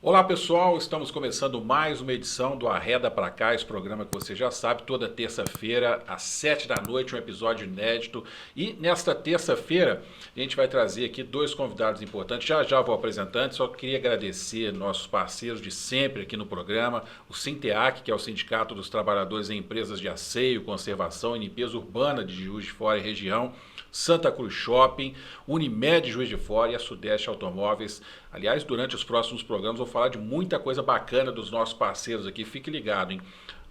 Olá pessoal, estamos começando mais uma edição do Arreda Pra Cá, esse programa que você já sabe, toda terça-feira às 7 da noite, um episódio inédito. E nesta terça-feira a gente vai trazer aqui dois convidados importantes, já vou apresentar, só queria agradecer nossos parceiros de sempre aqui no programa, o Sinteac, que é o Sindicato dos Trabalhadores em Empresas de Asseio, Conservação e Limpeza Urbana de Juiz de Fora e região, Santa Cruz Shopping, Unimed Juiz de Fora e a Sudeste Automóveis. Aliás, durante os próximos programas vou falar de muita coisa bacana dos nossos parceiros aqui, fique ligado, hein?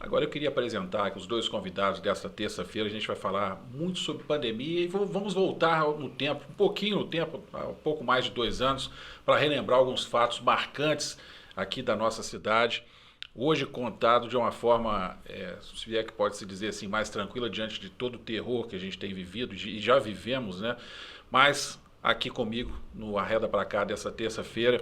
Agora eu queria apresentar aqui os dois convidados desta terça-feira, a gente vai falar muito sobre pandemia e vamos voltar no tempo, um pouquinho no tempo, um pouco mais de 2 anos, para relembrar alguns fatos marcantes aqui da nossa cidade. Hoje contado de uma forma, se é que pode se dizer assim, mais tranquila diante de todo o terror que a gente tem vivido e já vivemos, né? Mas aqui comigo, no Arreda Pra Cá dessa terça-feira,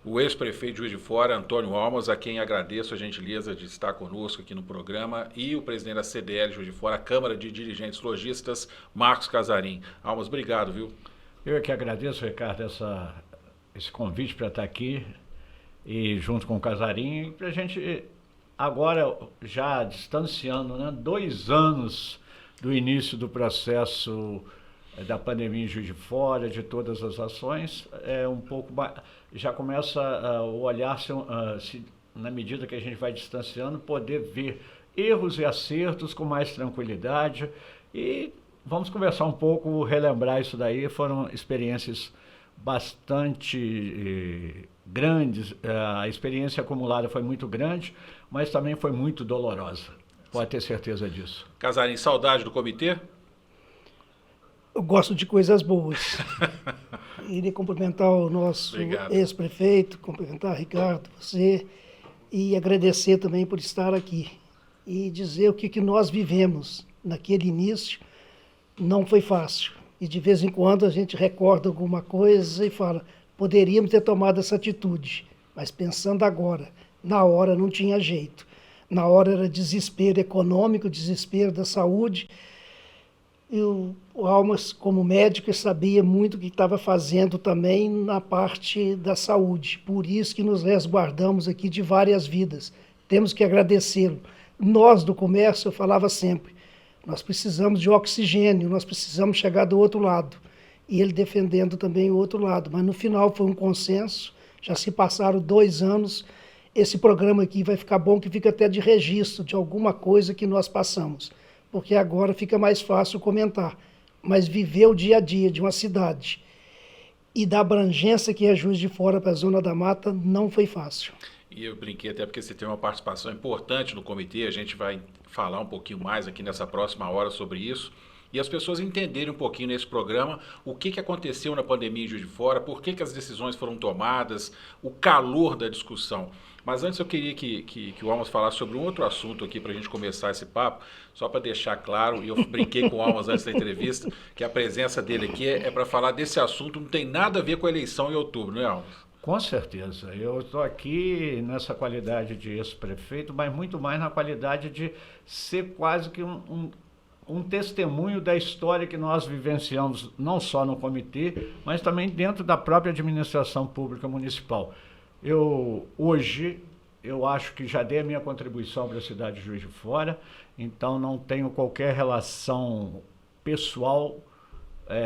o ex-prefeito de Juiz de Fora, Antônio Almas, a quem agradeço a gentileza de estar conosco aqui no programa, e o presidente da CDL Juiz de Fora, a Câmara de Dirigentes Lojistas, Marcos Casarim. Almas, obrigado, viu? Eu é que agradeço, Ricardo, esse convite para estar aqui e junto com o Casarim, para a gente agora já distanciando, né, 2 anos do início do processo da pandemia em Juiz de Fora, de todas as ações, um pouco já começa o olhar na medida que a gente vai distanciando, poder ver erros e acertos com mais tranquilidade e vamos conversar um pouco, relembrar isso daí. Foram experiências bastante grandes, a experiência acumulada foi muito grande, mas também foi muito dolorosa, pode ter certeza disso. Casarim, saudade do comitê? Eu gosto de coisas boas. Iria cumprimentar o nosso ex-prefeito, cumprimentar Ricardo, você, e agradecer também por estar aqui. E dizer o que nós vivemos naquele início não foi fácil. E de vez em quando a gente recorda alguma coisa e fala, poderíamos ter tomado essa atitude, mas pensando agora, na hora não tinha jeito. Na hora era desespero econômico, desespero da saúde. E o Almas, como médico, sabia muito o que estava fazendo também na parte da saúde. Por isso que nos resguardamos aqui de várias vidas. Temos que agradecê-lo. Nós do comércio, eu falava sempre, nós precisamos de oxigênio, nós precisamos chegar do outro lado. E ele defendendo também o outro lado. Mas no final foi um consenso, já se passaram 2 anos. Esse programa aqui vai ficar bom, que fica até de registro de alguma coisa que nós passamos. Porque agora fica mais fácil comentar. Mas viver o dia a dia de uma cidade e da abrangência que é Juiz de Fora para a Zona da Mata não foi fácil. E eu brinquei até porque você tem uma participação importante no comitê, a gente vai falar um pouquinho mais aqui nessa próxima hora sobre isso. E as pessoas entenderem um pouquinho nesse programa o que aconteceu na pandemia em Juiz de Fora, por que as decisões foram tomadas, o calor da discussão. Mas antes eu queria que o Almas falasse sobre um outro assunto aqui para a gente começar esse papo, só para deixar claro, e eu brinquei com o Almas antes da entrevista, que a presença dele aqui é para falar desse assunto, não tem nada a ver com a eleição em outubro, não é, Almas? Com certeza, eu estou aqui nessa qualidade de ex-prefeito, mas muito mais na qualidade de ser quase que um testemunho da história que nós vivenciamos, não só no comitê, mas também dentro da própria administração pública municipal. Hoje, eu acho que já dei a minha contribuição para a cidade de Juiz de Fora, então não tenho qualquer relação pessoal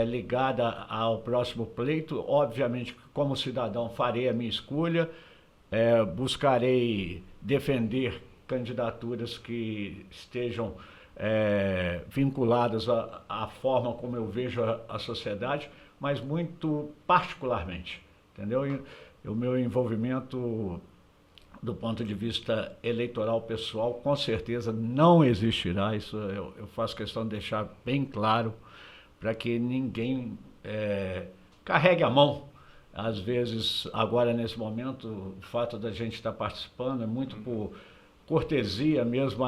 ligada ao próximo pleito. Obviamente, como cidadão, farei a minha escolha, buscarei defender candidaturas que estejam vinculadas à forma como eu vejo a sociedade, mas muito particularmente, entendeu? O meu envolvimento do ponto de vista eleitoral pessoal, com certeza não existirá. Isso eu faço questão de deixar bem claro para que ninguém carregue a mão. Às vezes, agora nesse momento, o fato da gente estar participando é muito por cortesia mesmo,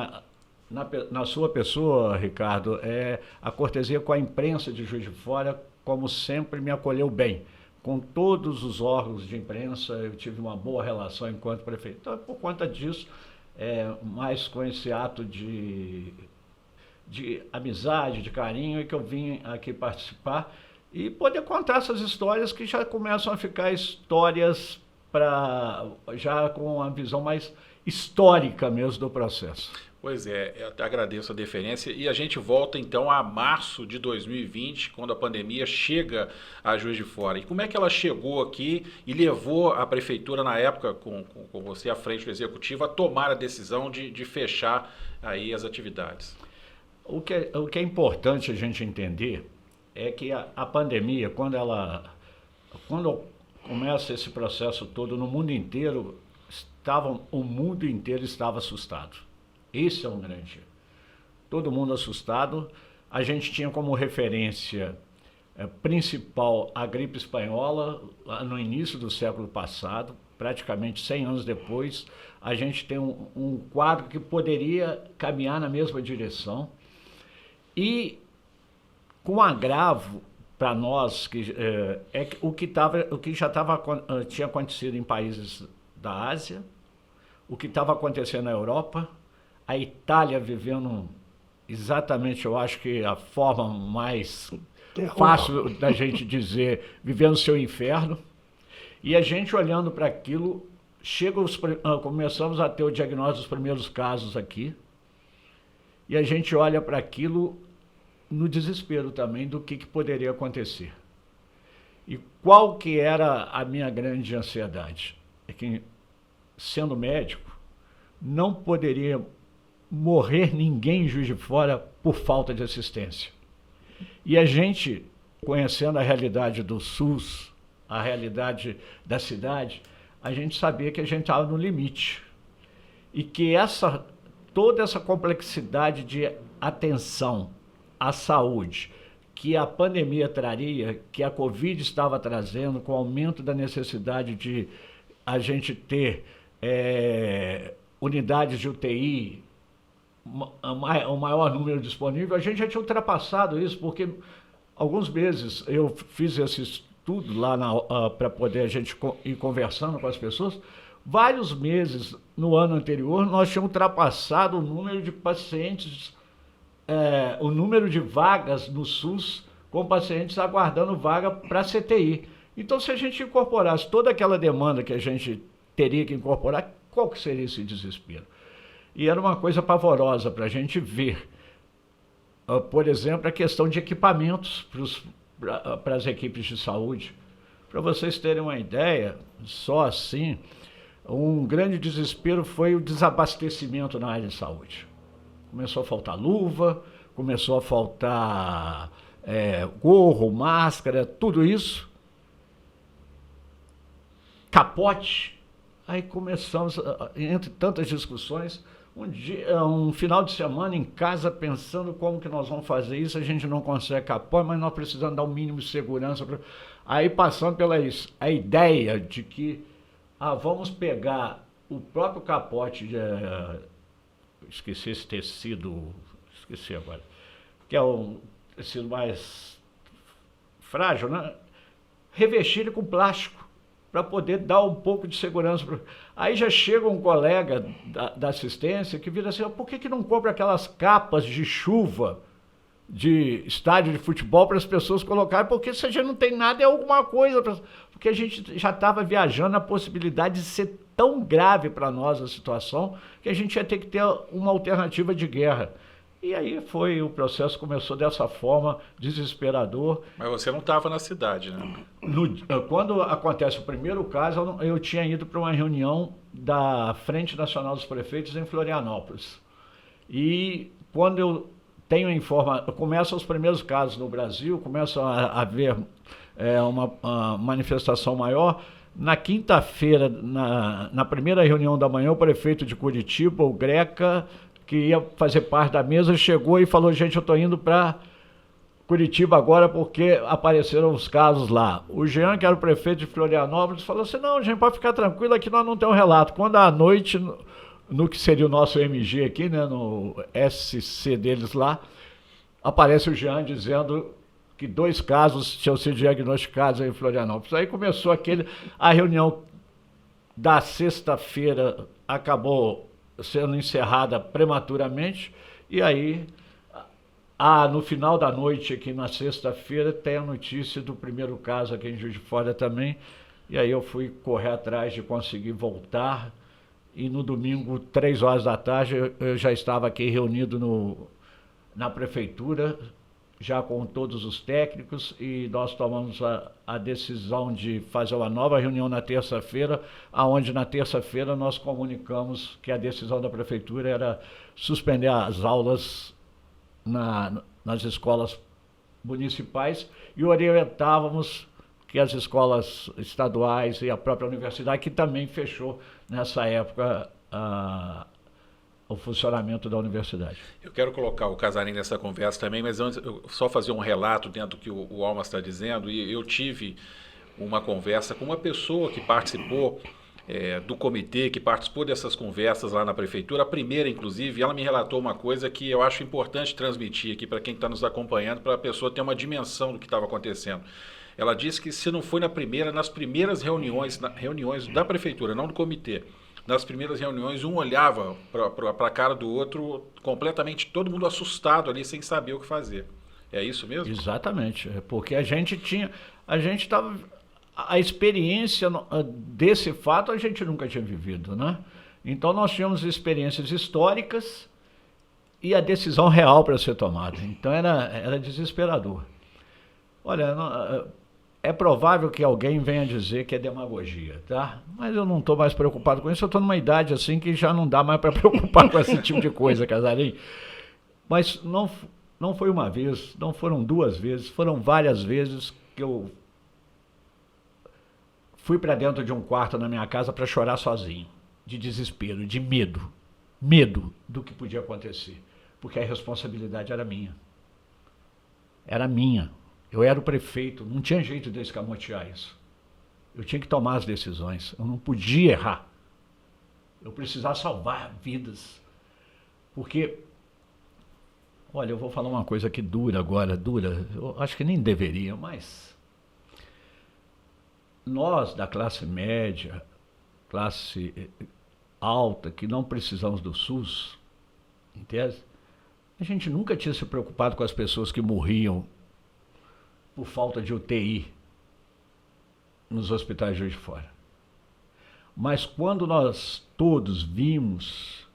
na sua pessoa, Ricardo, a cortesia com a imprensa de Juiz de Fora, como sempre me acolheu bem. Com todos os órgãos de imprensa, eu tive uma boa relação enquanto prefeito. Então, por conta disso, mais com esse ato de amizade, de carinho, é que eu vim aqui participar e poder contar essas histórias que já começam a ficar histórias já com uma visão mais histórica mesmo do processo. Pois é, eu agradeço a deferência e a gente volta então a março de 2020, quando a pandemia chega a Juiz de Fora. E como é que ela chegou aqui e levou a prefeitura, na época, com você à frente do executivo, a tomar a decisão de fechar aí as atividades? O que é importante a gente entender é que a pandemia, quando começa esse processo todo no mundo inteiro, o mundo inteiro estava assustado. Esse é um grande. Todo mundo assustado. A gente tinha como referência principal a gripe espanhola, lá no início do século passado, praticamente 100 anos depois, a gente tem um quadro que poderia caminhar na mesma direção. E com agravo para nós, o que já tinha acontecido em países da Ásia, o que estava acontecendo na Europa, a Itália vivendo exatamente, eu acho que a forma mais fácil da gente dizer, vivendo o seu inferno. E a gente olhando para aquilo, começamos a ter o diagnóstico dos primeiros casos aqui, e a gente olha para aquilo no desespero também do que poderia acontecer. E qual que era a minha grande ansiedade? É que, sendo médico, não poderia morrer ninguém em Juiz de Fora por falta de assistência. E a gente, conhecendo a realidade do SUS, a realidade da cidade, a gente sabia que a gente estava no limite. E que toda essa complexidade de atenção à saúde que a pandemia traria, que a Covid estava trazendo, com o aumento da necessidade de a gente ter unidades de UTI, o maior número disponível, a gente já tinha ultrapassado isso, porque alguns meses eu fiz esse estudo lá para poder a gente ir conversando com as pessoas. Vários meses no ano anterior nós tínhamos ultrapassado o número de pacientes, o número de vagas no SUS com pacientes aguardando vaga para CTI. Então, se a gente incorporasse toda aquela demanda que a gente teria que incorporar, qual que seria esse desespero? E era uma coisa pavorosa para a gente ver. Por exemplo, a questão de equipamentos para as equipes de saúde. Para vocês terem uma ideia, só assim, um grande desespero foi o desabastecimento na área de saúde. Começou a faltar luva, começou a faltar gorro, máscara, tudo isso. Capote. Aí começamos, entre tantas discussões, um final de semana em casa pensando como que nós vamos fazer isso, a gente não consegue capote, mas nós precisamos dar o mínimo de segurança. Aí passando pela a ideia de que vamos pegar o próprio capote, esqueci esse tecido, esqueci agora, que é um tecido mais frágil, né? Revestir ele com plástico, para poder dar um pouco de segurança. Aí já chega um colega da assistência que vira assim, por que não compra aquelas capas de chuva de estádio de futebol para as pessoas colocarem? Porque se a gente não tem nada, é alguma coisa. Porque a gente já estava viajando a possibilidade de ser tão grave para nós a situação que a gente ia ter que ter uma alternativa de guerra. E aí o processo começou dessa forma, desesperador. Mas você não estava na cidade, né? Quando acontece o primeiro caso, eu tinha ido para uma reunião da Frente Nacional dos Prefeitos em Florianópolis. E quando eu tenho começam os primeiros casos no Brasil, começam a haver uma manifestação maior. Na quinta-feira, na primeira reunião da manhã, o prefeito de Curitiba, o Greca, que ia fazer parte da mesa, chegou e falou, gente, eu estou indo para Curitiba agora porque apareceram os casos lá. O Jean, que era o prefeito de Florianópolis, falou assim, não, gente, pode ficar tranquilo, aqui nós não temos relato. Quando à noite, no que seria o nosso MG aqui, né, no SC deles lá, aparece o Jean dizendo que 2 casos tinham sido diagnosticados em Florianópolis. Aí começou a reunião da sexta-feira acabou sendo encerrada prematuramente, e aí, no final da noite aqui na sexta-feira, tem a notícia do primeiro caso aqui em Juiz de Fora também, E aí eu fui correr atrás de conseguir voltar. E no domingo, 3 horas da tarde, eu já estava aqui reunido na prefeitura, já com todos os técnicos, e nós tomamos a decisão de fazer uma nova reunião na terça-feira, aonde na terça-feira nós comunicamos que a decisão da prefeitura era suspender as aulas nas escolas municipais e orientávamos que as escolas estaduais e a própria universidade, que também fechou nessa época o funcionamento da universidade. Eu quero colocar o Casarim nessa conversa também, mas antes eu só fazer um relato dentro do que o Almas está dizendo. E eu tive uma conversa com uma pessoa que participou do comitê, que participou dessas conversas lá na prefeitura, a primeira inclusive, e ela me relatou uma coisa que eu acho importante transmitir aqui para quem está nos acompanhando, para a pessoa ter uma dimensão do que estava acontecendo. Ela disse que se não foi na primeira, nas primeiras reuniões da prefeitura, não do comitê, nas primeiras reuniões, um olhava para a cara do outro, completamente, todo mundo assustado ali, sem saber o que fazer. É isso mesmo? Exatamente, porque a gente estava, a experiência desse fato a gente nunca tinha vivido, né? Então nós tínhamos experiências históricas e a decisão real para ser tomada. Então era desesperador. Olha, é provável que alguém venha dizer que é demagogia, tá? Mas eu não estou mais preocupado com isso, eu estou numa idade assim que já não dá mais para preocupar com esse tipo de coisa, Casarim. Mas não foi uma vez, não foram 2 vezes, foram várias vezes que eu fui para dentro de um quarto na minha casa para chorar sozinho, de desespero, de medo do que podia acontecer, porque a responsabilidade era minha. Era minha. Eu era o prefeito, não tinha jeito de escamotear isso. Eu tinha que tomar as decisões, eu não podia errar. Eu precisava salvar vidas. Porque, olha, eu vou falar uma coisa que dura, eu acho que nem deveria, mas nós da classe média, classe alta, que não precisamos do SUS, entende? A gente nunca tinha se preocupado com as pessoas que morriam por falta de UTI nos hospitais de Juiz de Fora. Mas quando nós todos vimos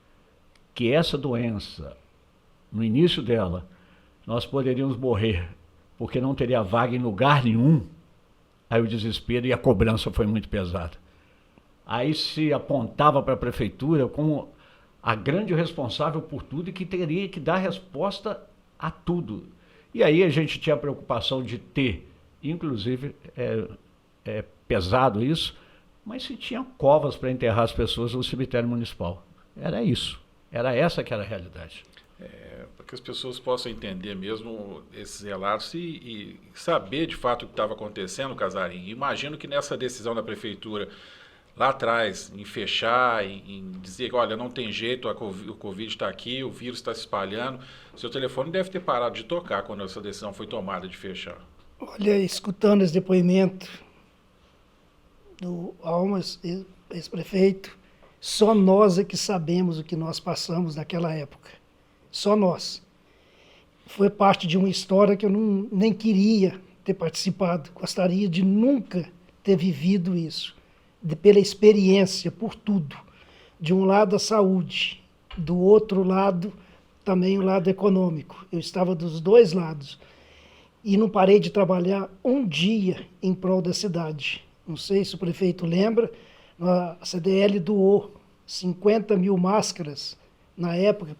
que essa doença, no início dela, nós poderíamos morrer porque não teria vaga em lugar nenhum, aí o desespero e a cobrança foi muito pesada. Aí se apontava para a prefeitura como a grande responsável por tudo e que teria que dar resposta a tudo. E aí a gente tinha a preocupação de ter, inclusive, pesado isso, mas se tinha covas para enterrar as pessoas no cemitério municipal. Era isso. Era essa que era a realidade. Para que as pessoas possam entender mesmo esses relatos e saber de fato o que estava acontecendo, Casarim. Imagino que nessa decisão da prefeitura, lá atrás, em fechar, em dizer, olha, não tem jeito, o Covid está aqui, o vírus está se espalhando, seu telefone deve ter parado de tocar quando essa decisão foi tomada de fechar. Olha, escutando esse depoimento do Almas, ex-prefeito, só nós é que sabemos o que nós passamos naquela época. Só nós. Foi parte de uma história que eu nem queria ter participado, gostaria de nunca ter vivido isso. Pela experiência, por tudo. De um lado a saúde, do outro lado também o lado econômico. Eu estava dos 2 lados. E não parei de trabalhar um dia em prol da cidade. Não sei se o prefeito lembra, a CDL doou 50 mil máscaras na época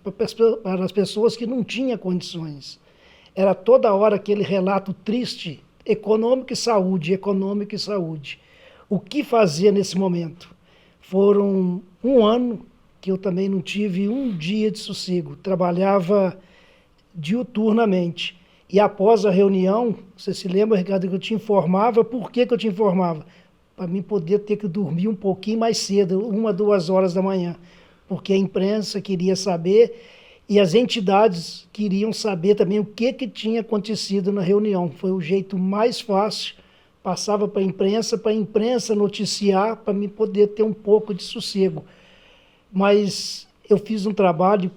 para as pessoas que não tinham condições. Era toda hora aquele relato triste, econômico e saúde, econômico e saúde. O que fazer nesse momento? Foram 1 ano que eu também não tive um dia de sossego. Trabalhava diuturnamente. E após a reunião, você se lembra, Ricardo, que eu te informava? Por que eu te informava? Para mim poder ter que dormir um pouquinho mais cedo, 1, 2 horas da manhã. Porque a imprensa queria saber e as entidades queriam saber também o que tinha acontecido na reunião. Foi o jeito mais fácil. Passava para a imprensa noticiar, para mim poder ter um pouco de sossego. Mas eu fiz um trabalho,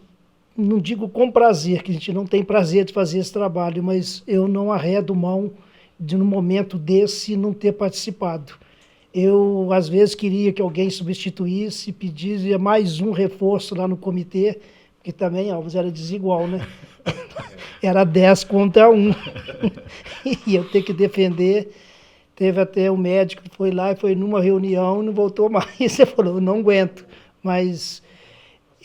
não digo com prazer, que a gente não tem prazer de fazer esse trabalho, mas eu não arredo mão de, num momento desse, não ter participado. Eu, às vezes, queria que alguém substituísse, pedisse mais um reforço lá no comitê, porque também, Alves, era desigual, né? Era 10 contra 1. E eu ter que defender. Teve até um médico que foi lá e foi numa reunião e não voltou mais. Você falou, eu não aguento. Mas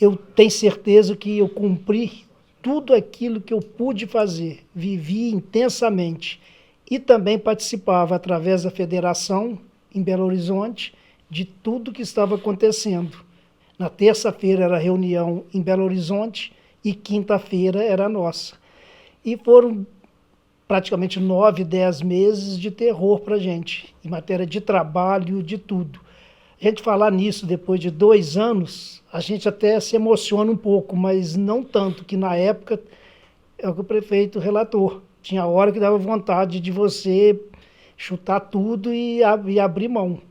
eu tenho certeza que eu cumpri tudo aquilo que eu pude fazer. Vivi intensamente. E também participava, através da federação, em Belo Horizonte, de tudo que estava acontecendo. Na terça-feira era reunião em Belo Horizonte e quinta-feira era nossa. E foram praticamente 9, 10 meses de terror para a gente, em matéria de trabalho, de tudo. A gente falar nisso depois de 2 anos, a gente até se emociona um pouco, mas não tanto, que na época, é o que o prefeito relatou, tinha hora que dava vontade de você chutar tudo e abrir mão.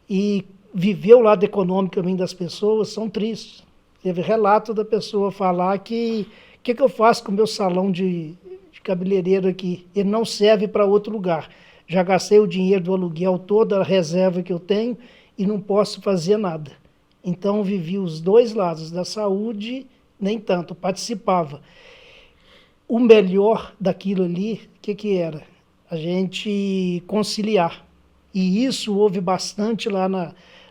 E viver o lado econômico também das pessoas são tristes. Teve relato da pessoa falar que o que eu faço com o meu salão de cabeleireiro aqui? Ele não serve para outro lugar. Já gastei o dinheiro do aluguel, toda a reserva que eu tenho e não posso fazer nada. Então vivi os 2 lados, da saúde, nem tanto, participava. O melhor daquilo ali, o que era? A gente conciliar. E isso houve bastante lá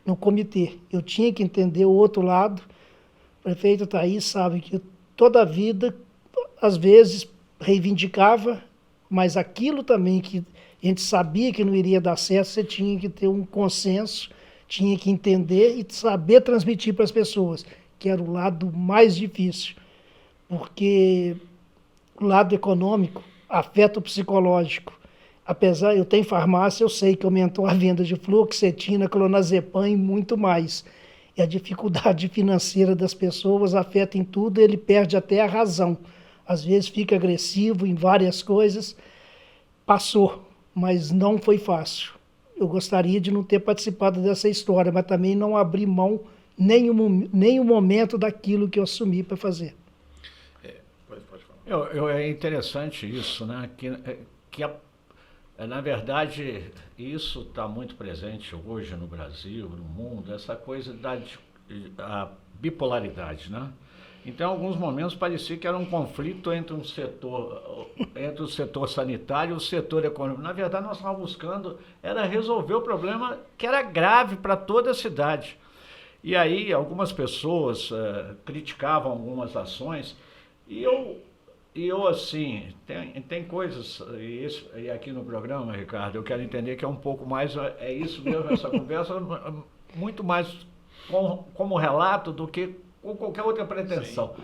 no comitê. Eu tinha que entender o outro lado. O prefeito está aí, sabe que toda a vida, às vezes, reivindicava, mas aquilo também que a gente sabia que não iria dar certo, você tinha que ter um consenso, tinha que entender e saber transmitir para as pessoas, que era o lado mais difícil. Porque o lado econômico afeta o psicológico. Apesar, eu tenho farmácia, eu sei que aumentou a venda de fluoxetina, clonazepam e muito mais. E a dificuldade financeira das pessoas afeta em tudo, ele perde até a razão. Às vezes fica agressivo em várias coisas. Passou, mas não foi fácil. Eu gostaria de não ter participado dessa história, mas também não abri mão nenhum momento daquilo que eu assumi para fazer. Pode falar. É interessante isso, né? Na verdade, isso está muito presente hoje no Brasil, no mundo, essa coisa da bipolaridade, né? Então, em alguns momentos parecia que era um conflito entre o setor sanitário e o setor econômico. Na verdade, nós estávamos buscando era resolver o problema que era grave para toda a cidade. E aí, algumas pessoas criticavam algumas ações e eu assim, tem coisas, e aqui no programa, Ricardo, eu quero entender que é um pouco mais, é isso mesmo, essa conversa, muito mais como relato do que com qualquer outra pretensão. Sim.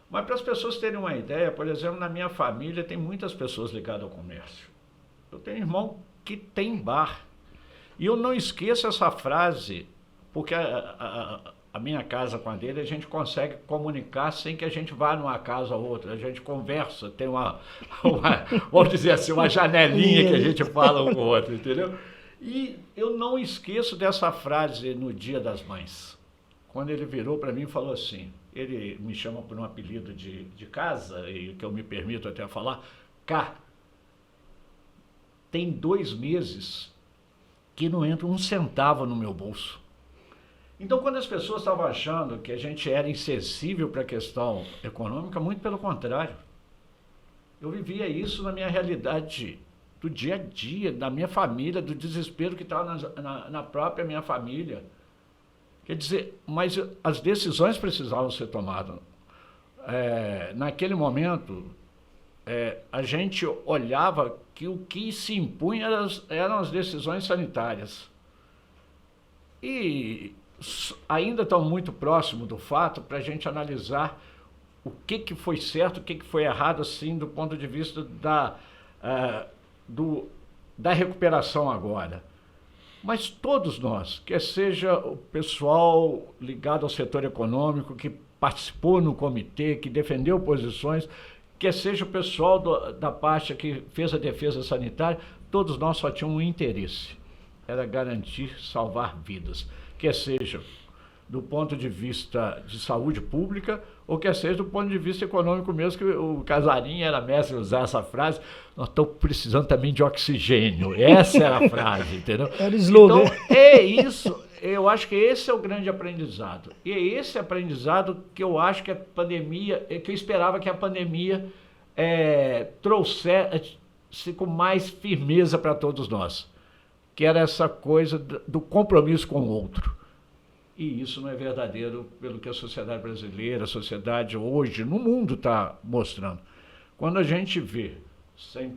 Mas para as pessoas terem uma ideia, por exemplo, na minha família tem muitas pessoas ligadas ao comércio. Eu tenho um irmão que tem bar. E eu não esqueço essa frase, porque a minha casa com a dele, a gente consegue comunicar sem que a gente vá numa casa ou outra. A gente conversa, tem vamos dizer assim, uma janelinha que a gente fala um com o outro, entendeu? E eu não esqueço dessa frase no Dia das Mães. Quando ele virou para mim e falou assim, ele me chama por um apelido de casa, e que eu me permito até falar, K. Tem 2 meses que não entra um centavo no meu bolso. Então, quando as pessoas estavam achando que a gente era insensível para a questão econômica, muito pelo contrário. Eu vivia isso na minha realidade do dia a dia, da minha família, do desespero que estava na própria minha família. Quer dizer, mas as decisões precisavam ser tomadas. Naquele momento, a gente olhava que o que se impunha eram as decisões sanitárias. E ainda estão muito próximo do fato para a gente analisar o que foi certo, o que foi errado, assim, do ponto de vista da recuperação agora. Mas todos nós, quer seja o pessoal ligado ao setor econômico, que participou no comitê, que defendeu posições, quer seja o pessoal da parte que fez a defesa sanitária, todos nós só tínhamos um interesse, era garantir, salvar vidas. Quer seja do ponto de vista de saúde pública, ou quer seja do ponto de vista econômico mesmo, que o Casarim era mestre em usar essa frase, nós estamos precisando também de oxigênio. Essa era a frase, entendeu? Era slogan. Então, é isso, eu acho que esse é o grande aprendizado. E é esse aprendizado que eu acho que a pandemia, que eu esperava que a pandemia trouxesse com mais firmeza para todos nós, que era essa coisa do compromisso com o outro. E isso não é verdadeiro pelo que a sociedade brasileira, a sociedade hoje, no mundo está mostrando. Quando a gente vê, sem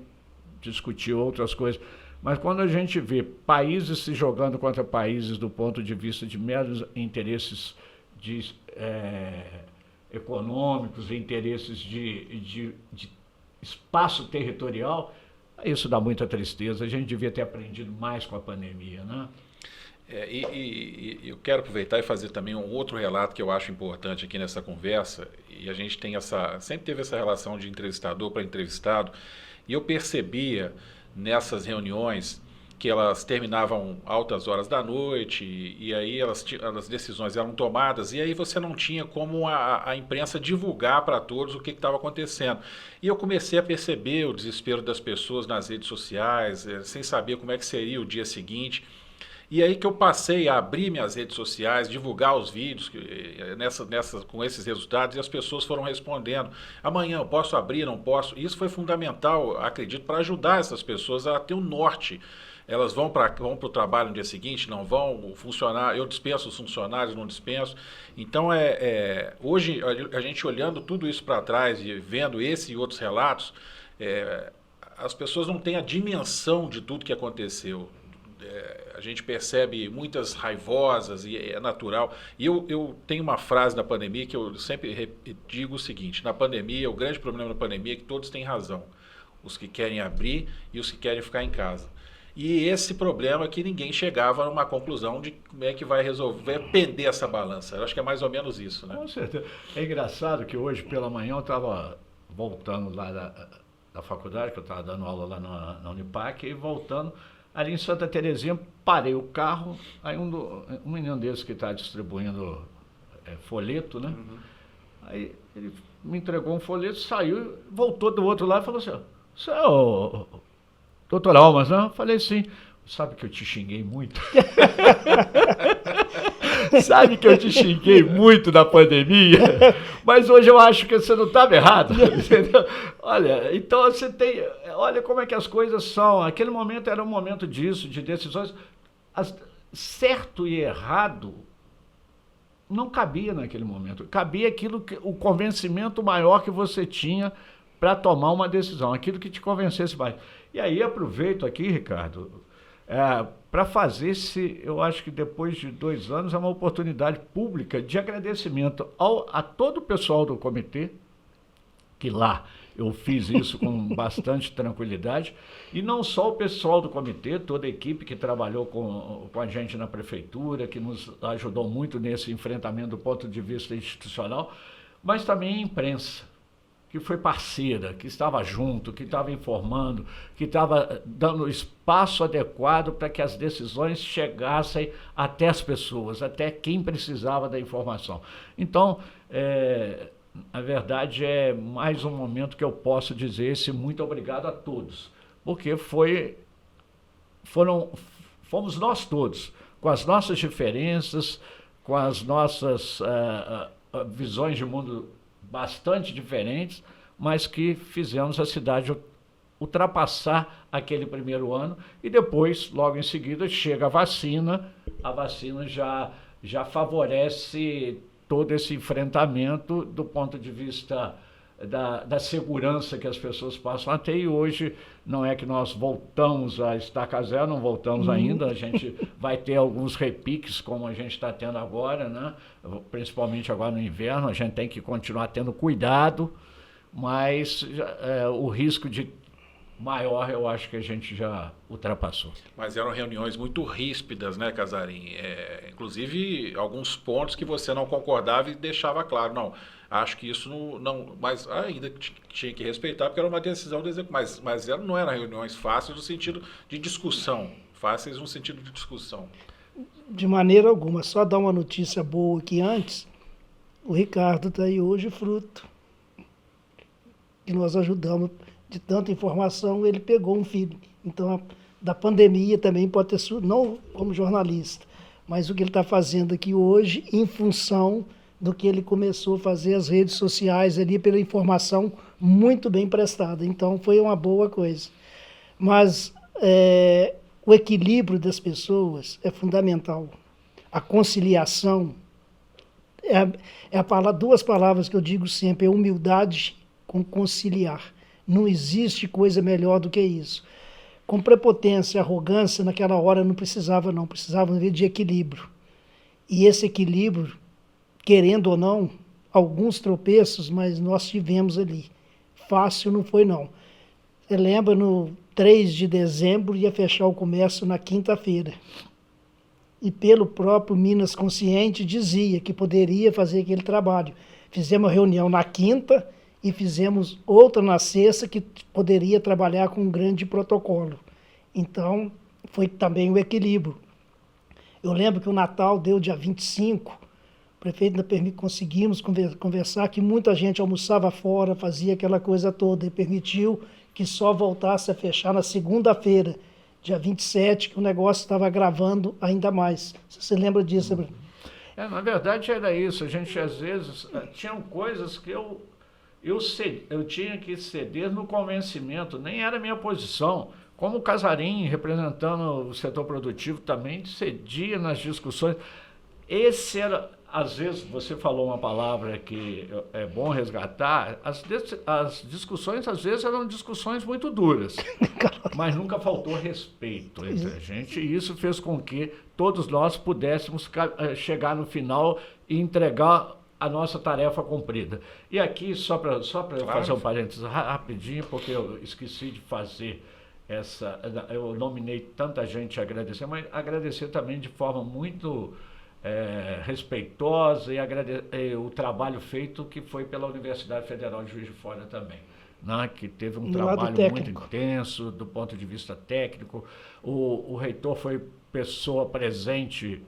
discutir outras coisas, mas quando a gente vê países se jogando contra países do ponto de vista de meros interesses econômicos, interesses de espaço territorial, isso dá muita tristeza. A gente devia ter aprendido mais com a pandemia, né? E eu quero aproveitar e fazer também um outro relato que eu acho importante aqui nessa conversa, e a gente tem sempre teve essa relação de entrevistador para entrevistado, e eu percebia nessas reuniões que elas terminavam altas horas da noite, e aí as decisões eram tomadas, e aí você não tinha como a imprensa divulgar para todos o que estava acontecendo. E eu comecei a perceber o desespero das pessoas nas redes sociais, sem saber como é que seria o dia seguinte. E aí que eu passei a abrir minhas redes sociais, divulgar os vídeos com esses resultados, e as pessoas foram respondendo: amanhã eu posso abrir, não posso. E isso foi fundamental, acredito, para ajudar essas pessoas a ter um norte. Elas vão para o trabalho no dia seguinte, não vão funcionar, eu dispenso os funcionários, não dispenso. Então, hoje, a gente olhando tudo isso para trás e vendo esse e outros relatos, as pessoas não têm a dimensão de tudo que aconteceu. A gente percebe muitas raivosas e é natural. E eu tenho uma frase na pandemia que eu sempre digo o seguinte: na pandemia, o grande problema da pandemia é que todos têm razão. Os que querem abrir e os que querem ficar em casa. E esse problema é que ninguém chegava a uma conclusão de como é que vai resolver pender essa balança. Eu acho que é mais ou menos isso, né? Com certeza. É engraçado que hoje pela manhã eu estava voltando lá da faculdade, que eu estava dando aula lá na Unipac, e voltando ali em Santa Terezinha, parei o carro, aí um menino desses que está distribuindo folheto, né? Uhum. Aí ele me entregou um folheto, saiu, voltou do outro lado e falou assim: "Você é o doutor Almas, não?" Eu falei: "Sim." "Sabe que eu te xinguei muito?" "Sabe que eu te xinguei muito na pandemia, mas hoje eu acho que você não estava errado." Entendeu? Olha, então você tem... Olha como é que as coisas são. Aquele momento era um momento disso, de decisões. Certo e errado não cabia naquele momento. Cabia o convencimento maior que você tinha para tomar uma decisão, aquilo que te convencesse mais. E aí aproveito aqui, Ricardo, para fazer eu acho que depois de 2 anos é uma oportunidade pública de agradecimento a todo o pessoal do comitê, que lá eu fiz isso com bastante tranquilidade, e não só o pessoal do comitê, toda a equipe que trabalhou com a gente na prefeitura, que nos ajudou muito nesse enfrentamento do ponto de vista institucional, mas também a imprensa, que foi parceira, que estava junto, que estava informando, que estava dando espaço adequado para que as decisões chegassem até as pessoas, até quem precisava da informação. Então, a verdade é mais um momento que eu posso dizer esse muito obrigado a todos, porque fomos nós todos, com as nossas diferenças, com as nossas visões de mundo bastante diferentes, mas que fizemos a cidade ultrapassar aquele primeiro ano, e depois, logo em seguida, chega a vacina já favorece todo esse enfrentamento do ponto de vista da segurança que as pessoas passam a ter, e hoje não é que nós voltamos a estaca zero, não voltamos ainda, a gente vai ter alguns repiques como a gente está tendo agora, né? Principalmente agora no inverno, a gente tem que continuar tendo cuidado, mas o risco de maior eu acho que a gente já ultrapassou. Mas eram reuniões muito ríspidas, né, Casarim? Inclusive alguns pontos que você não concordava e deixava claro, não, acho que isso não, mas ainda tinha que respeitar, porque era uma decisão do executivo, mas não eram reuniões fáceis no sentido de discussão, fáceis no sentido de discussão. De maneira alguma. Só dar uma notícia boa aqui antes. O Ricardo está aí hoje, fruto que nós ajudamos. De tanta informação, ele pegou um filho. Então, da pandemia também pode ter sido, não como jornalista, mas o que ele está fazendo aqui hoje, em função do que ele começou a fazer as redes sociais ali, pela informação muito bem prestada. Então, foi uma boa coisa. Mas o equilíbrio das pessoas é fundamental. A conciliação duas palavras que eu digo sempre, é humildade com conciliar. Não existe coisa melhor do que isso. Com prepotência e arrogância, naquela hora não precisava de equilíbrio. E esse equilíbrio, querendo ou não, alguns tropeços, mas nós tivemos ali. Fácil não foi, não. Você lembra, no 3 de dezembro ia fechar o comércio na quinta-feira. E pelo próprio Minas Consciente dizia que poderia fazer aquele trabalho. Fizemos uma reunião na quinta e fizemos outra na sexta que poderia trabalhar com um grande protocolo. Então, foi também o equilíbrio. Eu lembro que o Natal deu dia 25, o prefeito conseguimos conversar que muita gente almoçava fora, fazia aquela coisa toda e permitiu que só voltasse a fechar na segunda-feira, dia 27, que o negócio estava agravando ainda mais. Você lembra disso, Bruno? Na verdade era isso. A gente, às vezes, tinham coisas que eu tinha que ceder no convencimento, nem era minha posição. Como o Casarim, representando o setor produtivo, também cedia nas discussões. Esse era, às vezes, você falou uma palavra que é bom resgatar, as discussões, às vezes, eram discussões muito duras, mas nunca faltou respeito entre a gente, e isso fez com que todos nós pudéssemos chegar no final e entregar a nossa tarefa cumprida. E aqui, só para eu fazer um parênteses rapidinho, porque eu esqueci de fazer eu nominei tanta gente a agradecer, mas agradecer também de forma muito respeitosa e o trabalho feito que foi pela Universidade Federal de Juiz de Fora também, né? Que teve um trabalho muito intenso do ponto de vista técnico. O reitor foi pessoa presente,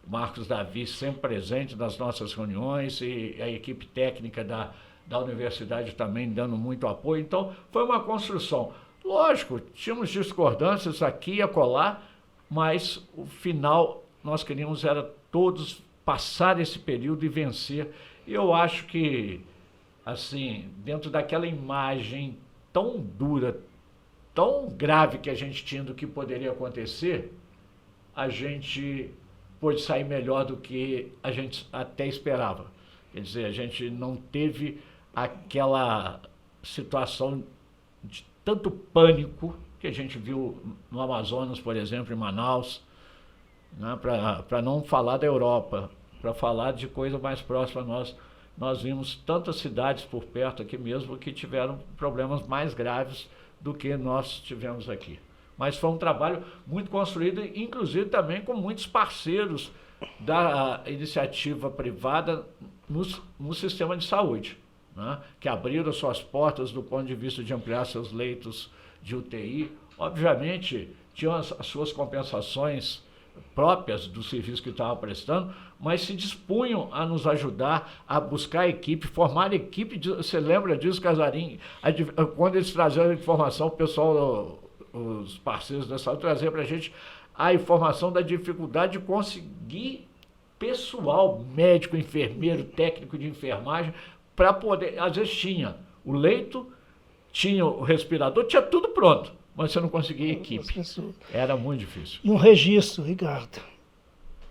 Marcos Davi, sempre presente nas nossas reuniões, e a equipe técnica da universidade também dando muito apoio. Então, foi uma construção. Lógico, tínhamos discordâncias aqui e acolá, mas o final nós queríamos era todos passar esse período e vencer. E eu acho que, assim, dentro daquela imagem tão dura, tão grave que a gente tinha do que poderia acontecer, a gente pôde sair melhor do que a gente até esperava. Quer dizer, a gente não teve aquela situação de tanto pânico que a gente viu no Amazonas, por exemplo, em Manaus, né, para não falar da Europa, para falar de coisa mais próxima a nós vimos tantas cidades por perto aqui mesmo que tiveram problemas mais graves do que nós tivemos aqui. Mas foi um trabalho muito construído, inclusive também com muitos parceiros da iniciativa privada no sistema de saúde, né, que abriram suas portas do ponto de vista de ampliar seus leitos de UTI. Obviamente, tinham as suas compensações próprias do serviço que estavam prestando, mas se dispunham a nos ajudar a buscar equipe, formar equipe. Você lembra disso, Casarim? Quando eles traziam a informação, o pessoal, os parceiros da saúde, traziam para a gente a informação da dificuldade de conseguir pessoal, médico, enfermeiro, técnico de enfermagem, para poder, às vezes tinha o leito, tinha o respirador, tinha tudo pronto, mas você não conseguia equipe. Era muito difícil. E um registro, Ricardo.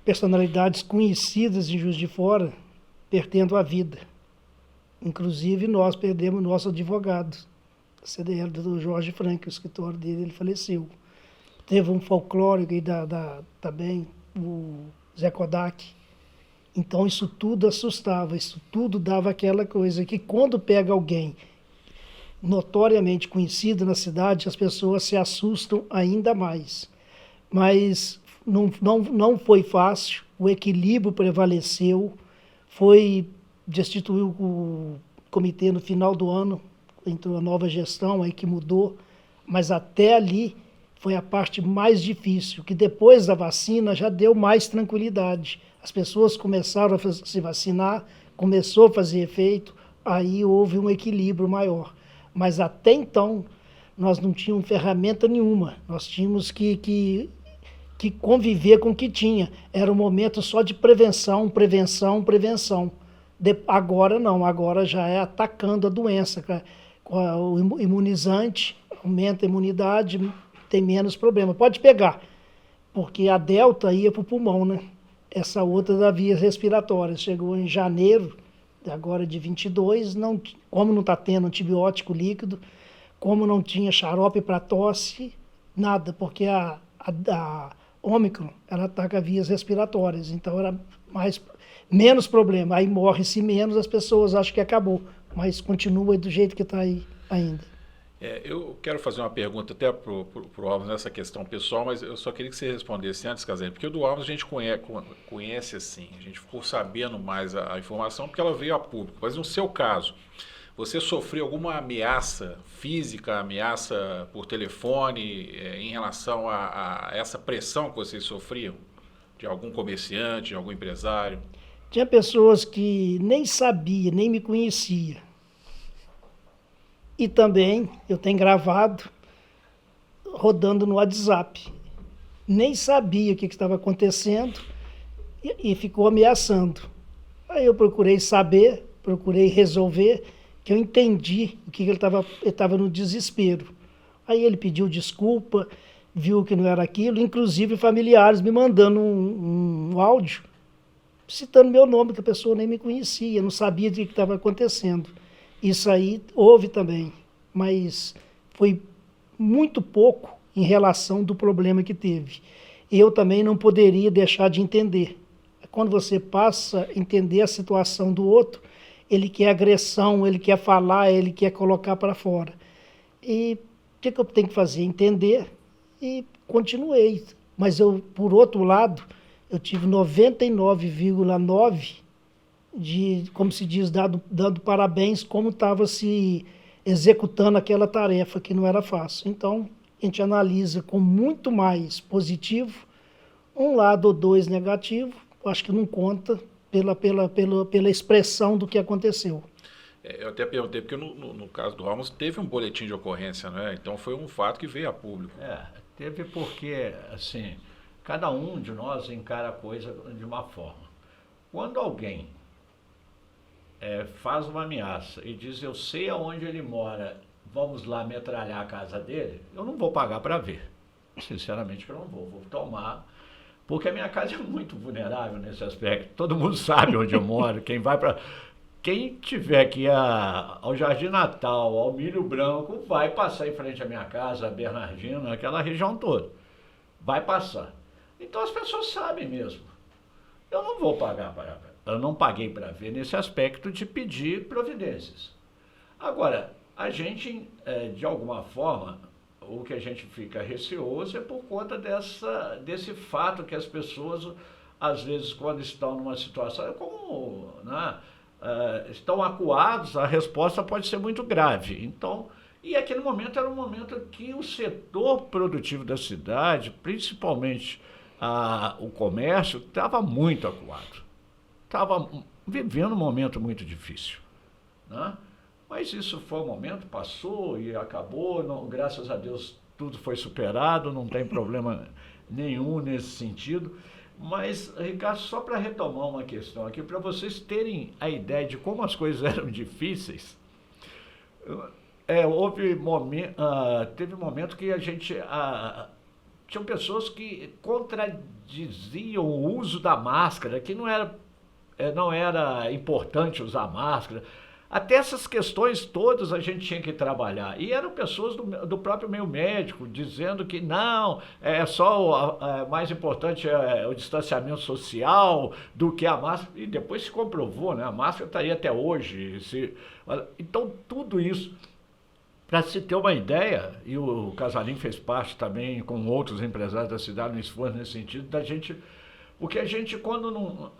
Personalidades conhecidas em Juiz de Fora perdendo a vida. Inclusive, nós perdemos nosso advogado, a CDL do Jorge Frank, o escritório dele, ele faleceu. Teve um folclórico aí também, o Zé Kodak. Então, isso tudo assustava, isso tudo dava aquela coisa que quando pega alguém notoriamente conhecido na cidade, as pessoas se assustam ainda mais. Mas não foi fácil, o equilíbrio prevaleceu, foi destituir o comitê no final do ano, entrou a nova gestão aí que mudou, mas até ali foi a parte mais difícil, que depois da vacina já deu mais tranquilidade. As pessoas começaram a se vacinar, começou a fazer efeito, aí houve um equilíbrio maior. Mas até então, nós não tínhamos ferramenta nenhuma, nós tínhamos que conviver com o que tinha. Era um momento só de prevenção, prevenção, prevenção. Agora não, agora já é atacando a doença. Com o imunizante, aumenta a imunidade, tem menos problema. Pode pegar, porque a Delta ia para o pulmão, né? Essa outra da via respiratória. Chegou em janeiro, agora de 22, não, como não está tendo antibiótico líquido, como não tinha xarope para tosse, nada, porque a Ômicron, ela ataca vias respiratórias, então era menos problema. Aí morre-se menos, as pessoas acham que acabou, mas continua do jeito que está aí ainda. Eu quero fazer uma pergunta até para o Alves nessa questão pessoal, mas eu só queria que você respondesse antes, Casarim, porque o do Alves a gente conhece assim, a gente ficou sabendo mais a informação porque ela veio a público. Mas no seu caso, você sofreu alguma ameaça física, ameaça por telefone em relação a essa pressão que vocês sofriam? De algum comerciante, de algum empresário? Tinha pessoas que nem sabia, nem me conhecia. E também, eu tenho gravado, rodando no WhatsApp. Nem sabia o que estava acontecendo e ficou ameaçando. Aí eu procurei saber, procurei resolver, que eu entendi o que ele estava no desespero. Aí ele pediu desculpa, viu que não era aquilo, inclusive familiares me mandando um áudio, citando meu nome, que a pessoa nem me conhecia, não sabia do que estava acontecendo. Isso aí houve também, mas foi muito pouco em relação do problema que teve. Eu também não poderia deixar de entender. Quando você passa a entender a situação do outro, ele quer agressão, ele quer falar, ele quer colocar para fora. E o que eu tenho que fazer? Entender e continuei. Mas eu, por outro lado, eu tive 99,9% de, como se diz, dando parabéns, como estava se executando aquela tarefa que não era fácil. Então, a gente analisa com muito mais positivo, um lado ou dois negativo, acho que não conta pela expressão do que aconteceu. Eu até perguntei, porque no caso do Ramos teve um boletim de ocorrência, né? Então foi um fato que veio a público. Teve porque, assim, cada um de nós encara a coisa de uma forma. Quando alguém faz uma ameaça e diz, eu sei aonde ele mora, vamos lá metralhar a casa dele, eu não vou pagar para ver. Sinceramente, eu não vou tomar, porque a minha casa é muito vulnerável nesse aspecto. Todo mundo sabe onde eu moro, quem tiver aqui ao Jardim Natal, ao Milho Branco, vai passar em frente à minha casa, a Bernardina, aquela região toda. Vai passar. Então as pessoas sabem mesmo. Eu não vou pagar para ver. Eu não paguei para ver nesse aspecto de pedir providências. Agora, a gente, de alguma forma, o que a gente fica receoso é por conta desse fato que as pessoas, às vezes, quando estão numa situação, como, né, estão acuados, a resposta pode ser muito grave. Então, e aquele momento era um momento que o setor produtivo da cidade, principalmente o comércio, estava muito acuado. Estava vivendo um momento muito difícil, né? Mas isso foi um momento, passou e acabou, não, graças a Deus tudo foi superado, não tem problema nenhum nesse sentido. Mas, Ricardo, só para retomar uma questão aqui, para vocês terem a ideia de como as coisas eram difíceis, teve um momento que a gente... tinham pessoas que contradiziam o uso da máscara, que não era importante usar máscara. Até essas questões todas a gente tinha que trabalhar. E eram pessoas do próprio meio médico, dizendo que não, mais importante é o distanciamento social do que a máscara. E depois se comprovou, né? A máscara está aí até hoje. Então, tudo isso, para se ter uma ideia, e o Casarim fez parte também, com outros empresários da cidade, no esforço nesse sentido, porque a gente, quando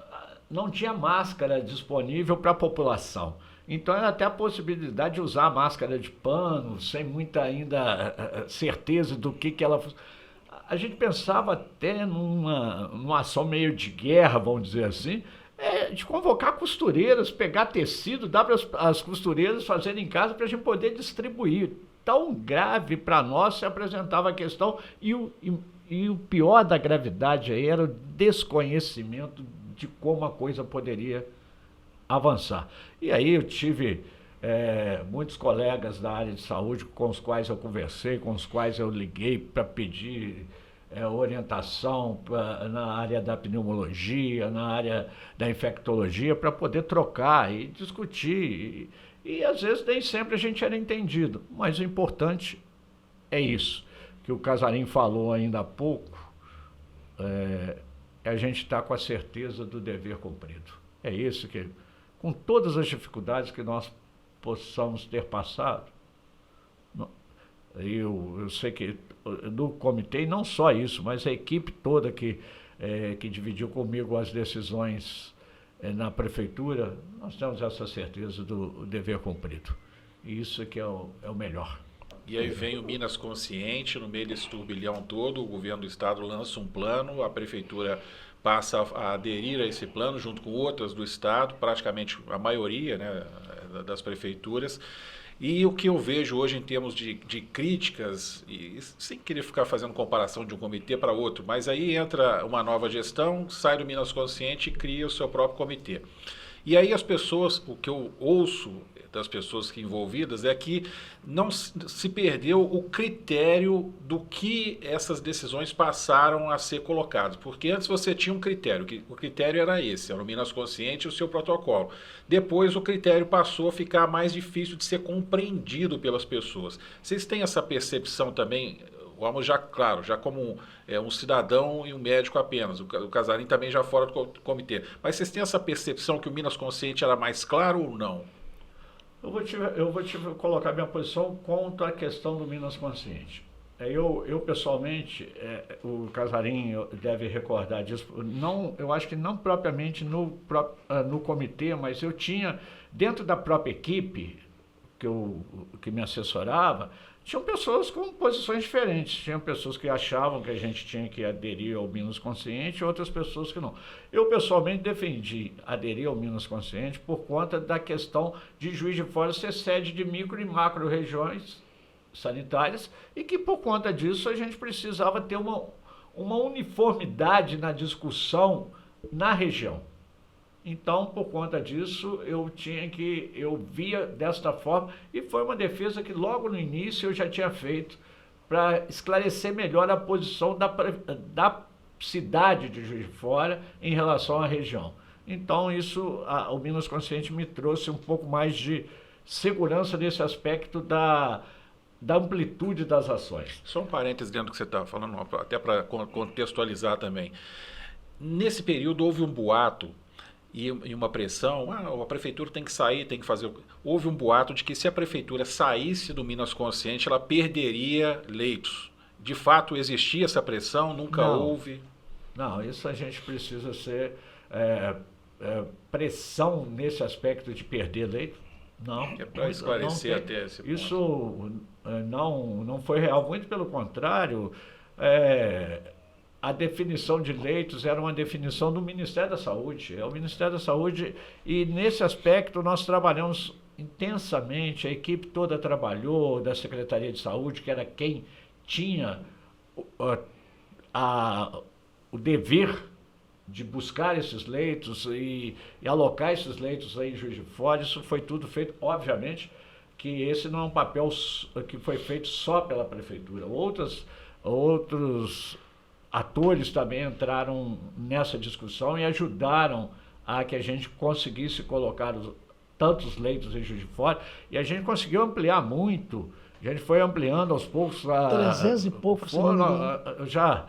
não tinha máscara disponível para a população. Então era até a possibilidade de usar a máscara de pano, sem muita ainda certeza do que ela... A gente pensava até numa ação meio de guerra, vamos dizer assim, de convocar costureiras, pegar tecido, dar para as costureiras fazerem em casa para a gente poder distribuir. Tão grave para nós se apresentava a questão, e o pior da gravidade aí era o desconhecimento de como a coisa poderia avançar. E aí eu tive muitos colegas da área de saúde com os quais eu conversei, com os quais eu liguei para pedir orientação na área da pneumologia, na área da infectologia, para poder trocar e discutir. E às vezes nem sempre a gente era entendido, mas o importante é isso, que o Casarim falou ainda há pouco, a gente está com a certeza do dever cumprido. É isso que, com todas as dificuldades que nós possamos ter passado, eu sei que no comitê, e não só isso, mas a equipe toda que dividiu comigo as decisões na prefeitura, nós temos essa certeza do dever cumprido. E isso que é o melhor. E aí vem o Minas Consciente, no meio desse turbilhão todo, o governo do estado lança um plano, a prefeitura passa a aderir a esse plano, junto com outras do estado, praticamente a maioria, né, das prefeituras. E o que eu vejo hoje em termos de críticas, e sem querer ficar fazendo comparação de um comitê para outro, mas aí entra uma nova gestão, sai do Minas Consciente e cria o seu próprio comitê. E aí as pessoas, o que eu ouço das pessoas envolvidas é que não se perdeu o critério do que essas decisões passaram a ser colocadas, porque antes você tinha um critério, que o critério era esse, era o Minas Consciente e o seu protocolo. Depois o critério passou a ficar mais difícil de ser compreendido pelas pessoas. Vocês têm essa percepção também? Vamos já, claro, já como um cidadão e um médico apenas, o Casarim também já fora do comitê, mas vocês têm essa percepção que o Minas Consciente era mais claro ou não? Eu vou te colocar minha posição contra a questão do Minas Consciente. Eu pessoalmente, o Casarim deve recordar disso, eu acho que não propriamente no comitê, mas eu tinha, dentro da própria equipe que me assessorava, tinham pessoas com posições diferentes. Tinham pessoas que achavam que a gente tinha que aderir ao Minas Consciente e outras pessoas que não. Eu, pessoalmente, defendi aderir ao Minas Consciente por conta da questão de Juiz de Fora ser sede de micro e macro regiões sanitárias e que, por conta disso, a gente precisava ter uma uniformidade na discussão na região. Então, por conta disso, eu via desta forma, e foi uma defesa que logo no início eu já tinha feito para esclarecer melhor a posição da cidade de Juiz de Fora em relação à região. Então, o Minas Consciente me trouxe um pouco mais de segurança nesse aspecto da amplitude das ações. Só um parênteses dentro do que você está falando, até para contextualizar também. Nesse período houve um boato e uma pressão, a prefeitura tem que sair, tem que fazer... Houve um boato de que se a prefeitura saísse do Minas Consciente, ela perderia leitos. De fato, existia essa pressão? Nunca houve? Não, isso a gente precisa ser... pressão nesse aspecto de perder leito? Não. É para esclarecer até esse ponto. Isso não foi real, muito pelo contrário. A definição de leitos era uma definição do Ministério da Saúde. É o Ministério da Saúde, e nesse aspecto nós trabalhamos intensamente, a equipe toda trabalhou, da Secretaria de Saúde, que era quem tinha o dever de buscar esses leitos e alocar esses leitos aí em Juiz de Fora. Isso foi tudo feito, obviamente, que esse não é um papel que foi feito só pela Prefeitura. Outros atores também entraram nessa discussão e ajudaram a que a gente conseguisse colocar tantos leitos em Juiz de Fora, e a gente conseguiu ampliar muito. A gente foi ampliando aos poucos. 300 e poucos. Já,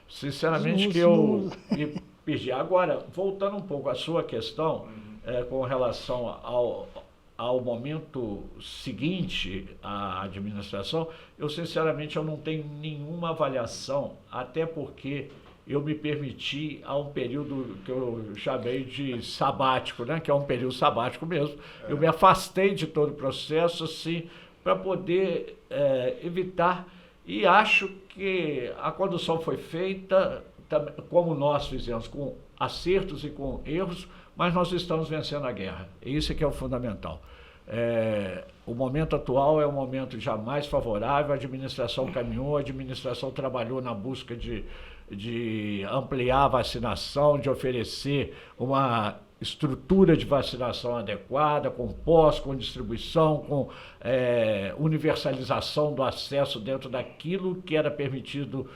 sinceramente, que eu me perdi. Agora, voltando um pouco à sua questão, com relação ao momento seguinte à administração, eu sinceramente não tenho nenhuma avaliação, até porque eu me permiti a um período que eu chamei de sabático, né? Que é um período sabático mesmo. Eu me afastei de todo o processo, assim, para poder evitar, e acho que a condução foi feita, como nós fizemos, com acertos e com erros, mas nós estamos vencendo a guerra. Isso que é o fundamental. O momento atual é um momento já mais favorável, a administração caminhou, a administração trabalhou na busca de ampliar a vacinação, de oferecer uma estrutura de vacinação adequada, com pós, com distribuição, com universalização do acesso dentro daquilo que era permitido